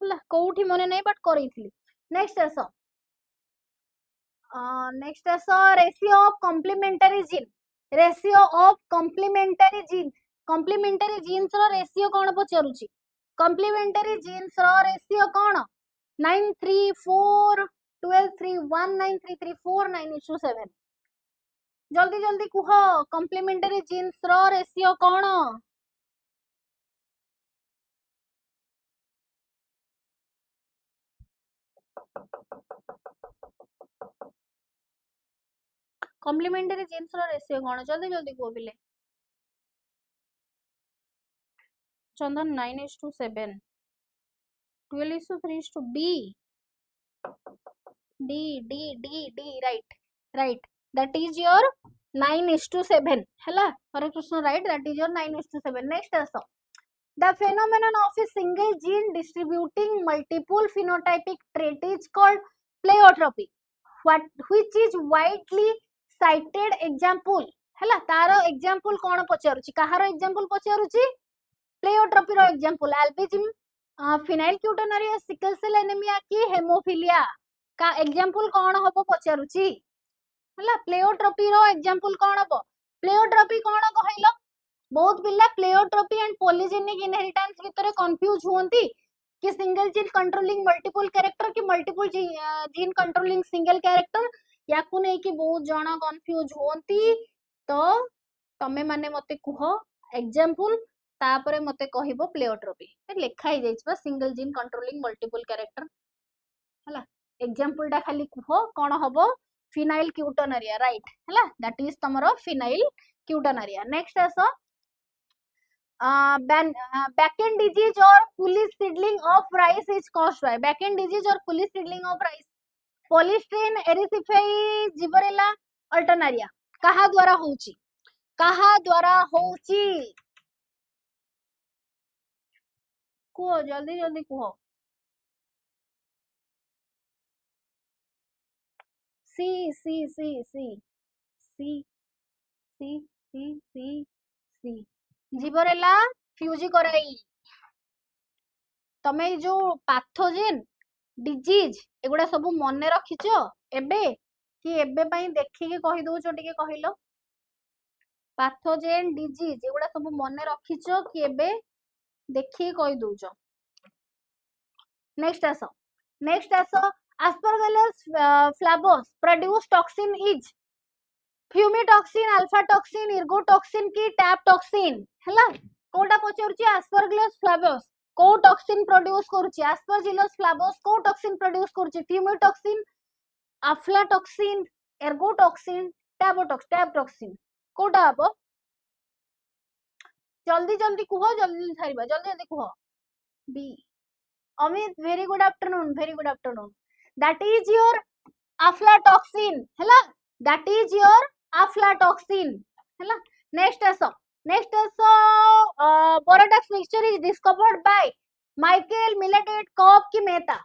हला कोठी मने नै बट करैथिली नेक्स्ट आस रेशियो ऑफ कॉम्प्लीमेंटरी जीन्स रो रेशियो कोन पचारुची कॉम्प्लीमेंटरी जीन्स रो रेशियो कोन 934 1231 9334 9:7 जल्दी जल्दी कुह कॉम्प्लीमेंटरी जीन्स रो रेशियो कोन कॉम्प्लीमेंटरी जीन्स रो रेशियो कोन जल्दी जल्दी कुह बिले Chandan 9:7 12:3 D right that is your 9:7 hela Hare Krishna right that is your 9:7 next also the phenomenon of a single gene distributing multiple phenotypic trait is called pleiotropy which is widely cited example hela taro example cone पचारुची काहारो example पचारुची प्लेयोट्रोपी row example albinism phenylketonuria sickle cell anemia की haemophilia का example कोन हबो पचारुची हला प्लेयोट्रोपी रो example कोन हबो प्लेयोट्रोपी कोन कहैलो बहुत पिल्ला pleiotropy and polygenic inheritance भितर confuse होंती कि single gene controlling multiple character कि multiple gene controlling single character याकू नै कि बहुत जण कंफ्यूज होंती तो तमे माने मते कुह एग्जांपल तापरे मते कहिबो प्लेयोट्रोपी लेखा ही जाइछ बा single gene controlling multiple character हला एग्जांपल टा खाली कुह कोन हबो phenylketonuria right हला दैट इज तमरो phenylketonuria नेक्स्ट आसो backend disease or fully seedling of rice is caused by backend disease or fully seedling of rice polystrain erythriphei giberella alternaria कहा द्वारा होउची कुह जल्दी जल्दी कुह सी सी सी सी सी सी सी सी सी जिबरेला फ्यूजिकोराई तमे जो पैथोजेन डिजीज एगुडा सब मने रखिचो एबे कि एबे पई देखिके कहि दोचो टिके कहिलो पैथोजेन डिजीज एगुडा सब मने रखिचो कि एबे देखिके कहि दोचो नेक्स्ट आसो aspergillus flavus produce toxin is fumitoxin alpha toxin ergotoxin की टैप टॉक्सिन हला कोटा पचरुची aspergillus flavus को टॉक्सिन प्रोड्यूस करूची aspergillus flavus को टॉक्सिन प्रोड्यूस करूची fumitoxin aflatoxin ergotoxin type toxin कोटा हबो जल्दी जल्दी कुह जल्दी छारिबा जल्दी कुह बी Amit very good afternoon that is your aflatoxin hela that is your aflatoxin hela next aso borodax mixture is discovered by Michael Milladet Cobb की मेहता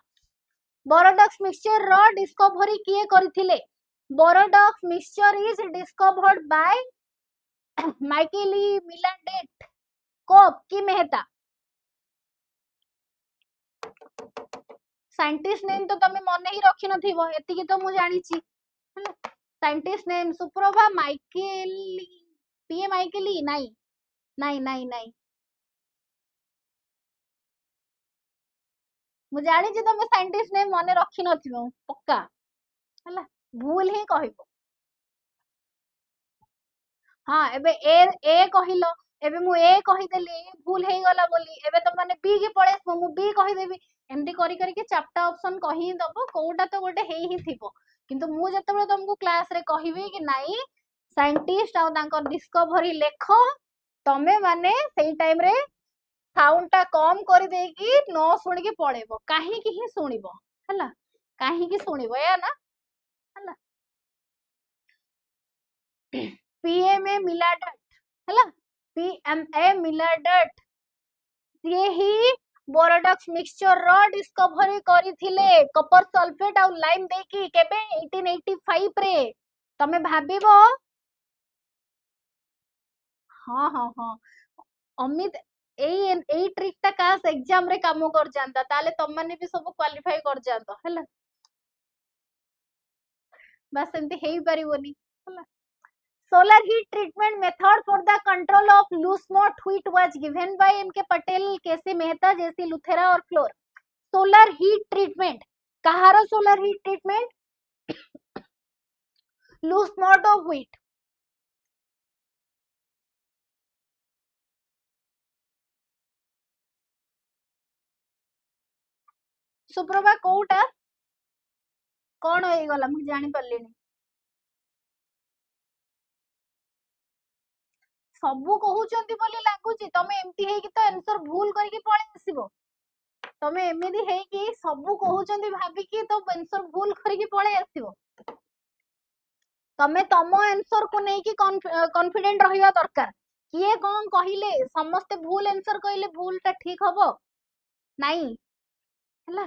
borodax mixture रो discovery किए करथिले borodax mixture is discovered by Michael Milladet Cobb की Mehta scientist name तो तमे मने ही रखि नथिबो एतिकी तो मु जानि छी साइंटिस्ट नेम सुप्रभा माइकेली पीए माइकेली नहीं मु जानि छी तमे साइंटिस्ट नेम मने रखि नथिबो पक्का हला भूल ही कहिबो हां एबे ए कहिलो एबे मु ए कहि देली भूल हे गला बोली एबे त माने बी के पळे मु बी कहि देबी एमती करी करी के चारटा ऑप्शन कहि दबो कोउटा तो गोटे हेई ही थिबो किंतु मु जतबे तुमको क्लास रे कहिबी कि नाही साइंटिस्ट आ तांकर डिस्कवरी लेखो तमे माने सेही टाइम रे साउंड टा कम कर देकी न सुनि के पळेबो काहे कि ही सुनिबो हला काहे कि सुनिबो या ना हला पीएमए मिलाडट हला पीएमए मिलाडट ये ही बोरोडक्स मिक्सचर रो डिस्कवरी करिथिले कॉपर सल्फेट और लाइम देकी केबे 1885 रे तमे भाबिबो हाँ हाँ हाँ अमित एई ट्रिक टा कास एग्जाम रे काम कर जानता ताले तम माने भी सब क्वालिफाई कर जानता हैला बस एमती हेई परिबोनी हैला solar heat treatment method for the control of loose moth wheat was given by M.K. Patel, K.C. Mehta, J.C. Luthera और Floor. Solar heat treatment कहारो solar heat treatment loose moth of wheat Suprabha Kota कौन होई गला मु जानि परलिनी सबु कहउचंती बोली लागुची तमे एमती हेई कि तो आंसर भूल करके पळे आसीबो तमे एमिदी हेई कि सबु कहउचंती भाबी कि तो आंसर भूल करके पळे आसीबो तमे तम आंसर को नै कि कॉन्फिडेंट रहिबा दरकार किए कोन कहिले समस्त भूल आंसर कहिले भूल ता ठीक हबो नाही हला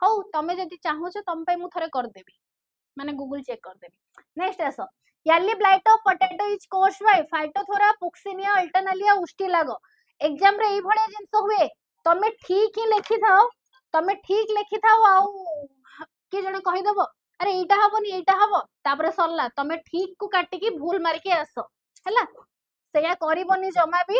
हौ तमे जदी चाहो छ तम पे मु थरे कर देबी माने गूगल चेक कर देबी नेक्स्ट आसो early blight of potato is caused by Phytophthora Puccinia Alternaria उष्टी लागो एग्जाम रे एई भळे जिंस हुए तमे ठीक ही लिखि थाओ तमे ठीक लिखि थाओ आउ कि जने कहि देबो अरे एटा हबोनी एटा हबो तापरे सरला तमे ठीक को काटी की भूल मार के आसो हैला सेया करिबोनी जमा भी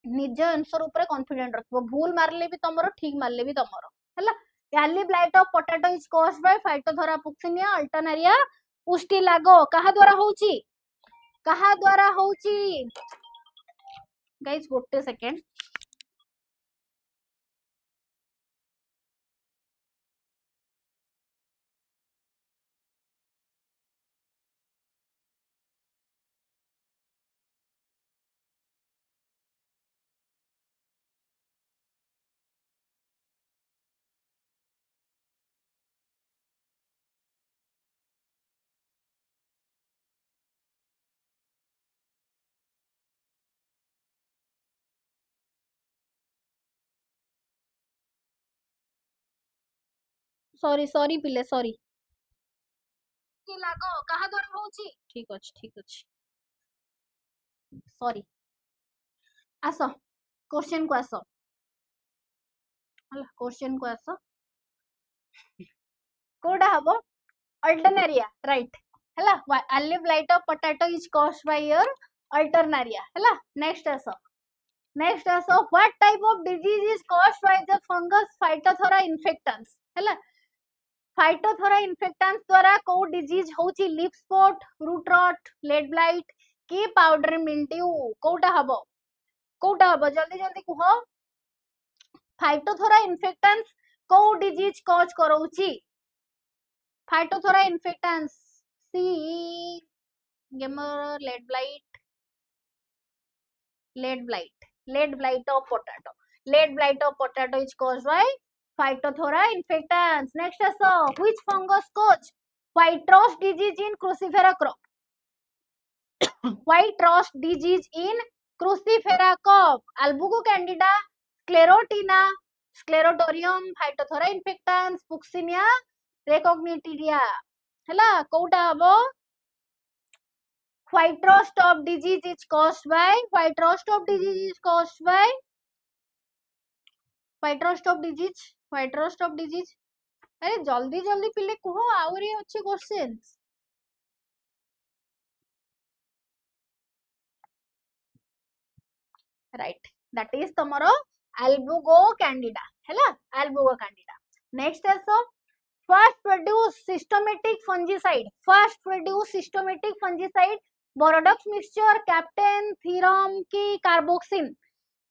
निज आंसर ऊपर कॉन्फिडेंट रखबो भूल मारले भी तमरो ठीक मारले भी तमरो हैला early blight of potato is caused by Phytophthora Puccinia Alternaria पुष्टि लागो कहा द्वारा होउची गाइस गोटे सेकंड सॉरी सॉरी पिले सॉरी कि लागो कहा द्वारा होउची ठीक अछि सॉरी आसो क्वेश्चन को आसो हला क्वेश्चन को आसो कोडा हबो अल्टरनारिया राइट हला olive light of potato is caused by your Alternaria हला नेक्स्ट आसो what type of disease is caused by the fungus Phytophthora infestans हला फाइटोथोरा इन्फेक्टन्स द्वारा को डिजीज होची leaf spot root rot late blight की powder mildew कोटा हबो जल्दी जल्दी कुहो फाइटोथोरा इन्फेक्टन्स को डिजीज कॉज करौची फाइटोथोरा इन्फेक्टन्स सी गेमर lead blight of potato is caused by phytophthora infectans next is which fungus cause white rust disease in crucifera crop white rust disease in crucifera crop albuco candida sclerotina sclerotorium phytophthora infectans puccinia recognitidia hela कोटा हबो white rust of disease is caused by white rust of disease अरे जल्दी जल्दी पिले कुहो आउरी अच्छे questions right that is तमरो albugo candida हैला albugo candida next is first produce systematic fungicide Bordeaux mixture captan thiram की carboxin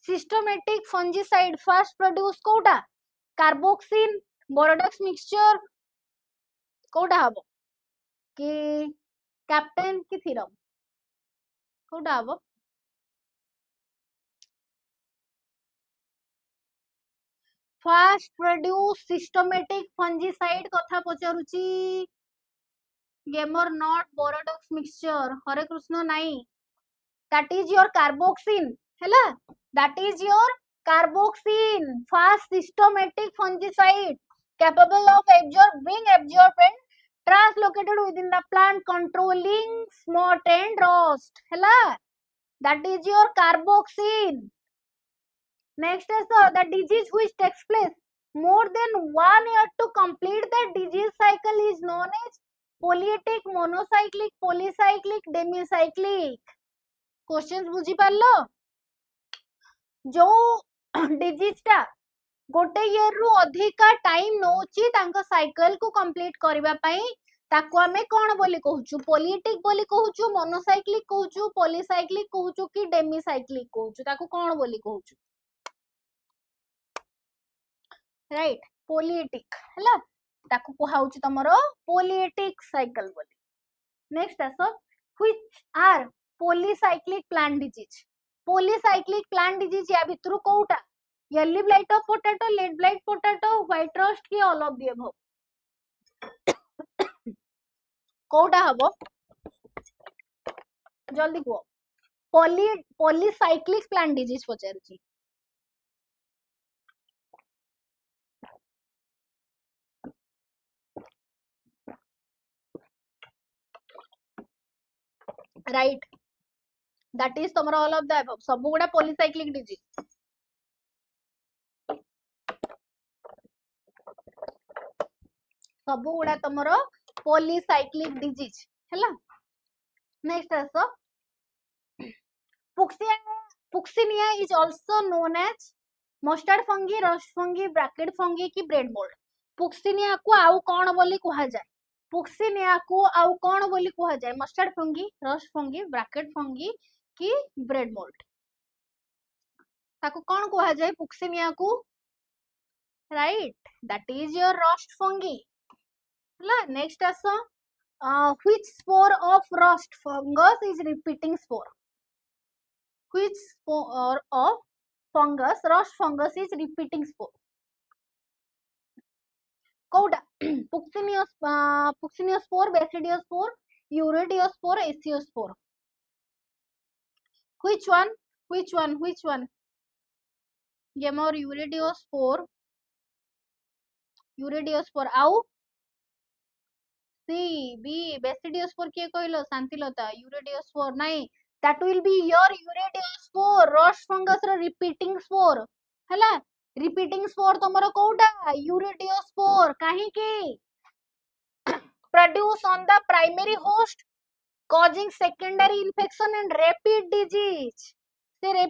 systematic fungicide first produce कोटा कार्बोक्सिन बोरोडॉक्स मिक्सचर कोटा हबो कि कैप्टेन की थीरम कोटा हबो फर्स्ट प्रोड्यूस सिस्टमेटिक फंजीसाइड कथा पचारुची गेमर नॉट बोरोडॉक्स मिक्सचर हरे कृष्ण नाई that is your carboxyn hela that is your carboxyn fast systematic fungicide capable of absorbing absorbent translocated within the plant controlling smut and rust hela that is your carboxyl. Next is the disease which takes place more than 1 year to complete the disease cycle is known as polytic, monocyclic, polycyclic, demicyclic. Questions बुझी पारलो जो disease टा गोटे year रु अधिका time नौची तांको cycle को complete करबा पई ताको हमें कोन बोली कहूचु पॉलिटिक बोली कहूचु मोनोसाइक्लिक कहूचु पॉलीसाइक्लिक कहूचु कि डेमिसाइक्लिक कहूचु ताको कोन बोली कहूचु राइट पॉलिटिक हला ताको कहाउचु तमरो पॉलिटिक साइकिल बोली नेक्स्ट आसो which are polycyclic plant disease polycyclic plant disease या भितरु कोउटा yellow blight of potato late blight potato white rust की ऑल ऑफ द अबव कोउटा हबो जल्दी को पॉलीसाइक्लिक प्लांट डिजीज पचारची राइट दैट इज तमरो ऑल ऑफ द अबव सब गुडा पॉलीसाइक्लिक डिजीज सब गुडा तमरो पॉलीसाइक्लिक डिजीज हैला नेक्स्ट आसो Puccinia is also known as mustard fungi rust fungi bracket fungi की ब्रेड मोल्ड पुक्सिनिया को आउ कोन बोली कहा जाय पुक्सिनिया को आउ कोन बोली कहा जाय mustard fungi rust fungi bracket fungi की ब्रेड मोल्ड ताको कोन कहा जाय पुक्सिनिया को right that is your rust fungi हला नेक्स्ट आसो which spore of rust fungus is repeating spore which spore of fungus rust fungus is repeating spore कोडा पुक्सिनियोस्पोर basidiospore urediospore aeciospore which one ये मोर urediospore आउ C B basidiospore के कहलो Shantilata urediospore नहीं that will be your urediospore rust fungus रो repeating spore हला repeating spore तमरो कोडा यूरिडियोस्पोर काहे के produce on the primary host causing secondary infection and rapid disease से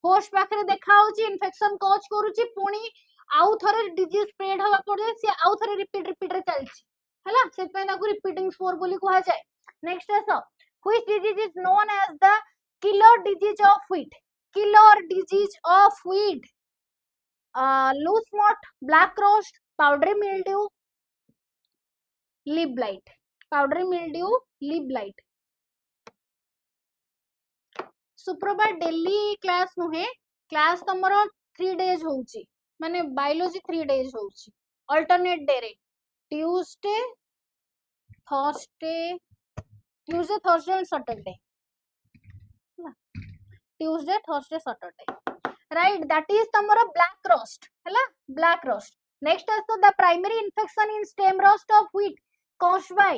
होस्ट पाखरे देखा होची इन्फेक्शन कॉज करूची पुणी आउ थरे डिजीज स्प्रेड हवा पड़े से आउ थरे रिपीट रे चलची हला से पे ताकू रिपीटिंग स्पोर बोली कहा जाय नेक्स्ट आसो which disease is known as the killer disease of wheat loose spot black rust powdery mildew leaf blight Suprabha daily class नुहे क्लास तमरो 3 डेज होउची माने बायोलॉजी 3 डेज होउची अल्टरनेट डे रे Tuesday Thursday and Saturday Tuesday Thursday Saturday right that is तमरो black rust हैला black rust next is the primary infection in stem rust of wheat caused by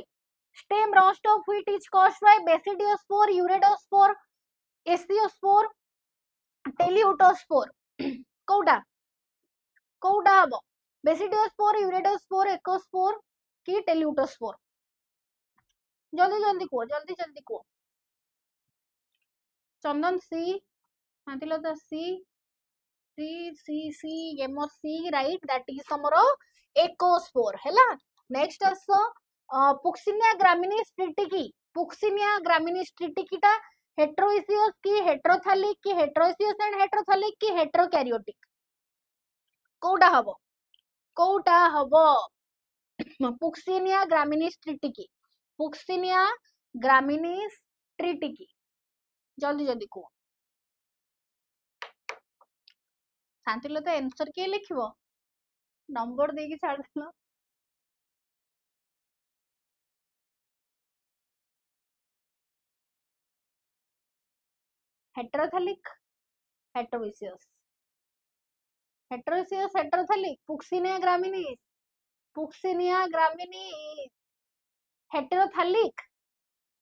stem rust of wheat is caused by basidiosspore uridospore aeciospore teleutospore कोडा हबो basidiospore urediospore aeciospore की teleutospore जल्दी को चंदन सी हांतिलता सी गेमर सी राइट दैट इज समरो एकोस्पोर हैला नेक्स्ट आसो पुक्सिनिया ग्रामिनीस ट्रिटिकी टा हेट्रोइसियस की हेट्रोथैलिक की हेट्रोइसियस एंड हेट्रोथैलिक की हेट्रोकैरियोटिक कोडा हबो पुक्सिनिया ग्रामिनीस ट्रिटिकी जल्दी को शांतिलता आंसर के लिखिबो नंबर देकी छाड़ देलो हेट्रोथैलिक हेट्रोइसियस हेट्रोथैलिक पुक्सिनिया ग्रामिनीस हेटेरोथैलिक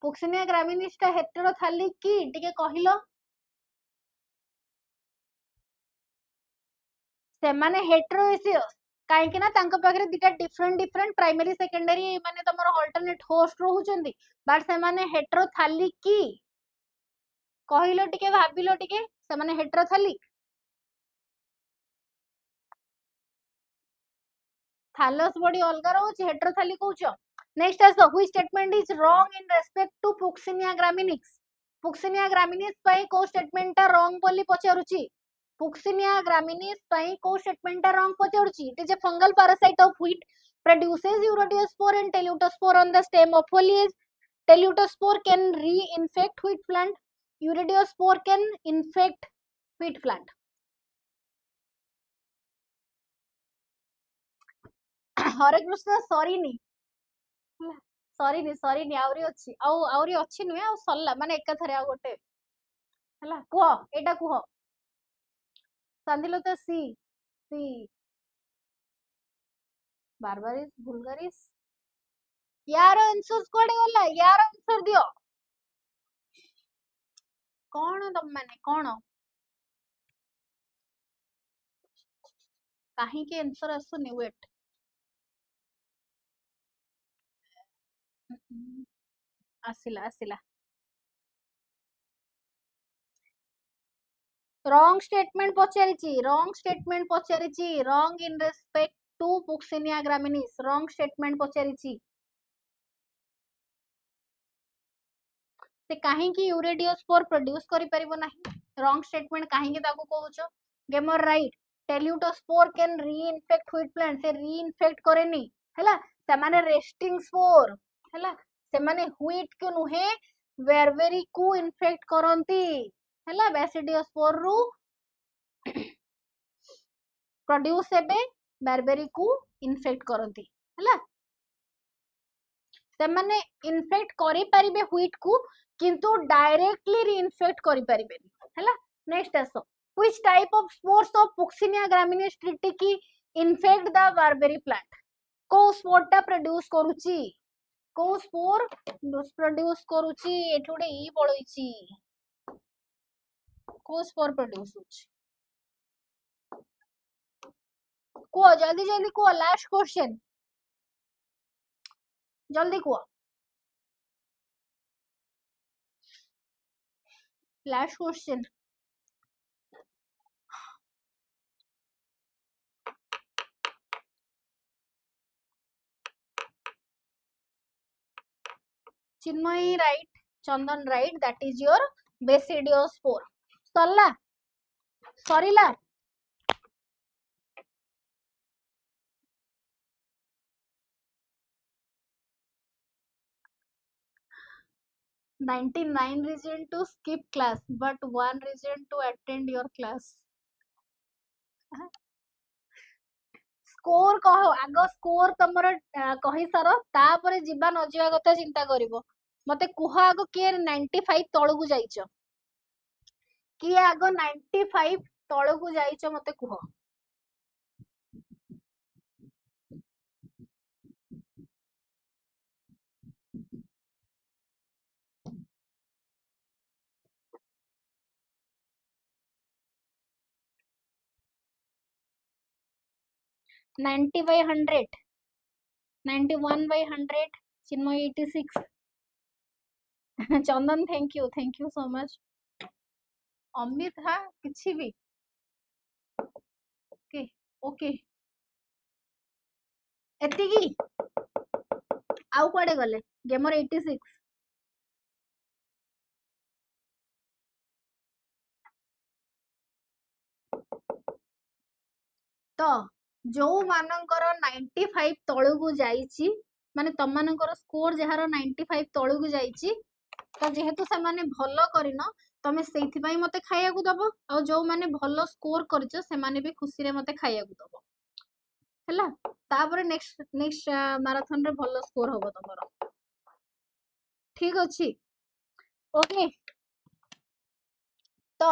पुक्सिनिया ग्रामिनिस टा हेटेरोथैलिक की टिके कहिलो से माने हेटेरोसियस काहे ना तांको पाखरे दिटा डिफरेंट प्राइमरी सेकेंडरी माने तमरो अल्टरनेट होस्ट रहउचंदी बट से माने हेटेरोथैलिक की कहिलो टिके भाबिलो टिके से माने हेटेरोथैलिक thallus body अलगा रहउची हेटेरोथैलिक कहउचो नेक्स्ट आस which statement is wrong in respect to Puccinia graminis पई को स्टेटमेंट ता रॉन्ग बोली पचारुची पुक्सिनिया ग्रामिनिस पई को स्टेटमेंट ता रॉन्ग पचारुची it is a fungal parasite of wheat produces urediospore and telutospore on the stem of foliage telutospore can reinfect wheat plant यूरोडियोस्पोर can infect wheat plant Hare Krishna sorry knee sorry आउरी अच्छी नुहे आ सरला माने एका थरे आ गोटे हला कुह एटा कुह सांदिलता सी बारबारिस बुल्गारिस यार आंसर कोडे गला यार आंसर दियो कौन तुम माने कौन काहे के आंसर आसुनी वेट आसिला रॉन्ग स्टेटमेंट पचारिची wrong in respect to Puccinia graminis wrong statement पचारिची से काहे की यूरेडियोस्पोर प्रोड्यूस करि परिबो नाही रॉन्ग स्टेटमेंट काहे के ताको कहउचो गेमर right teleutospore can reinfect wheat plant से रीइन्फेक्ट करेनी हैला से माने रेस्टिंग स्पोर हैला से माने व्हीट के नुहे वेरवेरी को इन्फेक्ट करंती हैला बेसिडियोस्पोर रु प्रोड्यूस हेबे बेरबेरी को इन्फेक्ट करंती हैला से माने इन्फेक्ट करि परिबे व्हीट को किंतु डायरेक्टली रीइन्फेक्ट करि परिबेनी हैला नेक्स्ट आसो which type of spores of Puccinia graminis triticki infect the barberry plant को स्पोर टा प्रोड्यूस करूची को स्पोर प्रोड्यूस करूची एठुडे ई पळोइची को स्पोर प्रोड्यूस होची को जल्दी को लास्ट क्वेश्चन जल्दी को last question Chinmayi right Chandan right that is your basidiospore Sarala Sarila 99 reason to skip class but 1 reason to attend your class score कहो आगो स्कोर तमर कहि सारो तापरे जिबा न जिबा कथा चिंता करिवो मते कुह आगो के 95 तळगु जाइचो कि आगो 95 तळगु जाइचो मते कुह ninety by 100 91 by 100 Chinmay 86 Chandan thank you so much Amit हा किछि भी ओके ओके एतिकी आउ कुआडे गले गेमर 86 तो जो मानकर 95 तळगु जाईची माने तम मानकर स्कोर जहार 95 तळगु जाईची तो जेहेतु से माने भलो करिनो तमे सेथि पई मते खाइया को दबो आ जो माने भलो स्कोर करछो से माने भी खुशी रे मते खाइया को दबो हैला तापर नेक्स्ट मैराथन रे भलो स्कोर होबो तमरो ठीक अछि ओके तो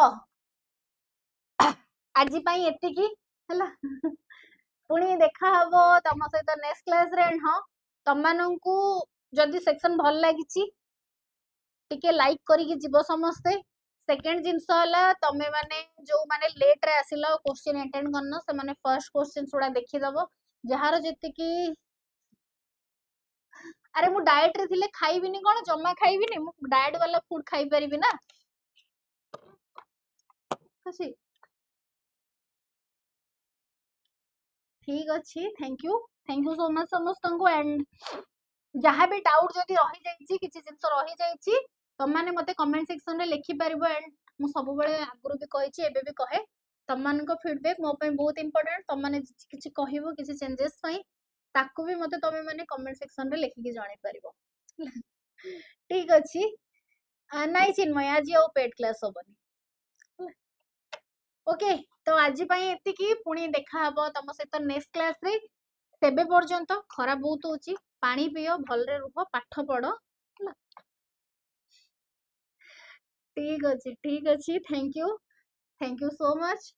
आजि पई एतिकी हैला पुणी देखा हबो तम सहित नेक्स्ट क्लास रे हाँ तम माननकु जदि सेक्शन भल लागिची टिके लाइक करिकी जीव समस्ते सेकेंड जिनस तमें माने जो माने लेट रे आसिला क्वेश्चन अटेंड करन से माने फर्स्ट क्वेश्चन सुडा देखि दबो जहार जति की अरे मु डाइट रे थिले खाइबिनी कोन जम्मा खाइबिनी मु डाइट वाला फूड खाइ परिबी ना खुशी ठीक अछि थैंक यू सो मच समस्त को एंड जहाँ भी डाउट जदि रही जाइछि किछि जिंस रही जाइछि तम माने मते कमेंट सेक्शन रे लिखि परिबो एंड मु सब बेले आगुरु भी कहिछि एबे भी कहे तम मान को फीडबैक मो पे बहुत इंपोर्टेंट तम माने किछि कहिबो किछि चेंजेस पई ताकू भी मते तमे माने कमेंट सेक्शन रे लिखि के जणाई परिबो ठीक अछि नाइ चिन्मय आज ओ पेड क्लास होबनी ओके तो आज पई एति की पुणी देखा हबो तम सहित नेक्स्ट क्लास रे तेबे पर्यंत खरा बहुत होची पानी पियो भलरे रुह पाठ पढ़ ठीक अछि थैंक यू सो मच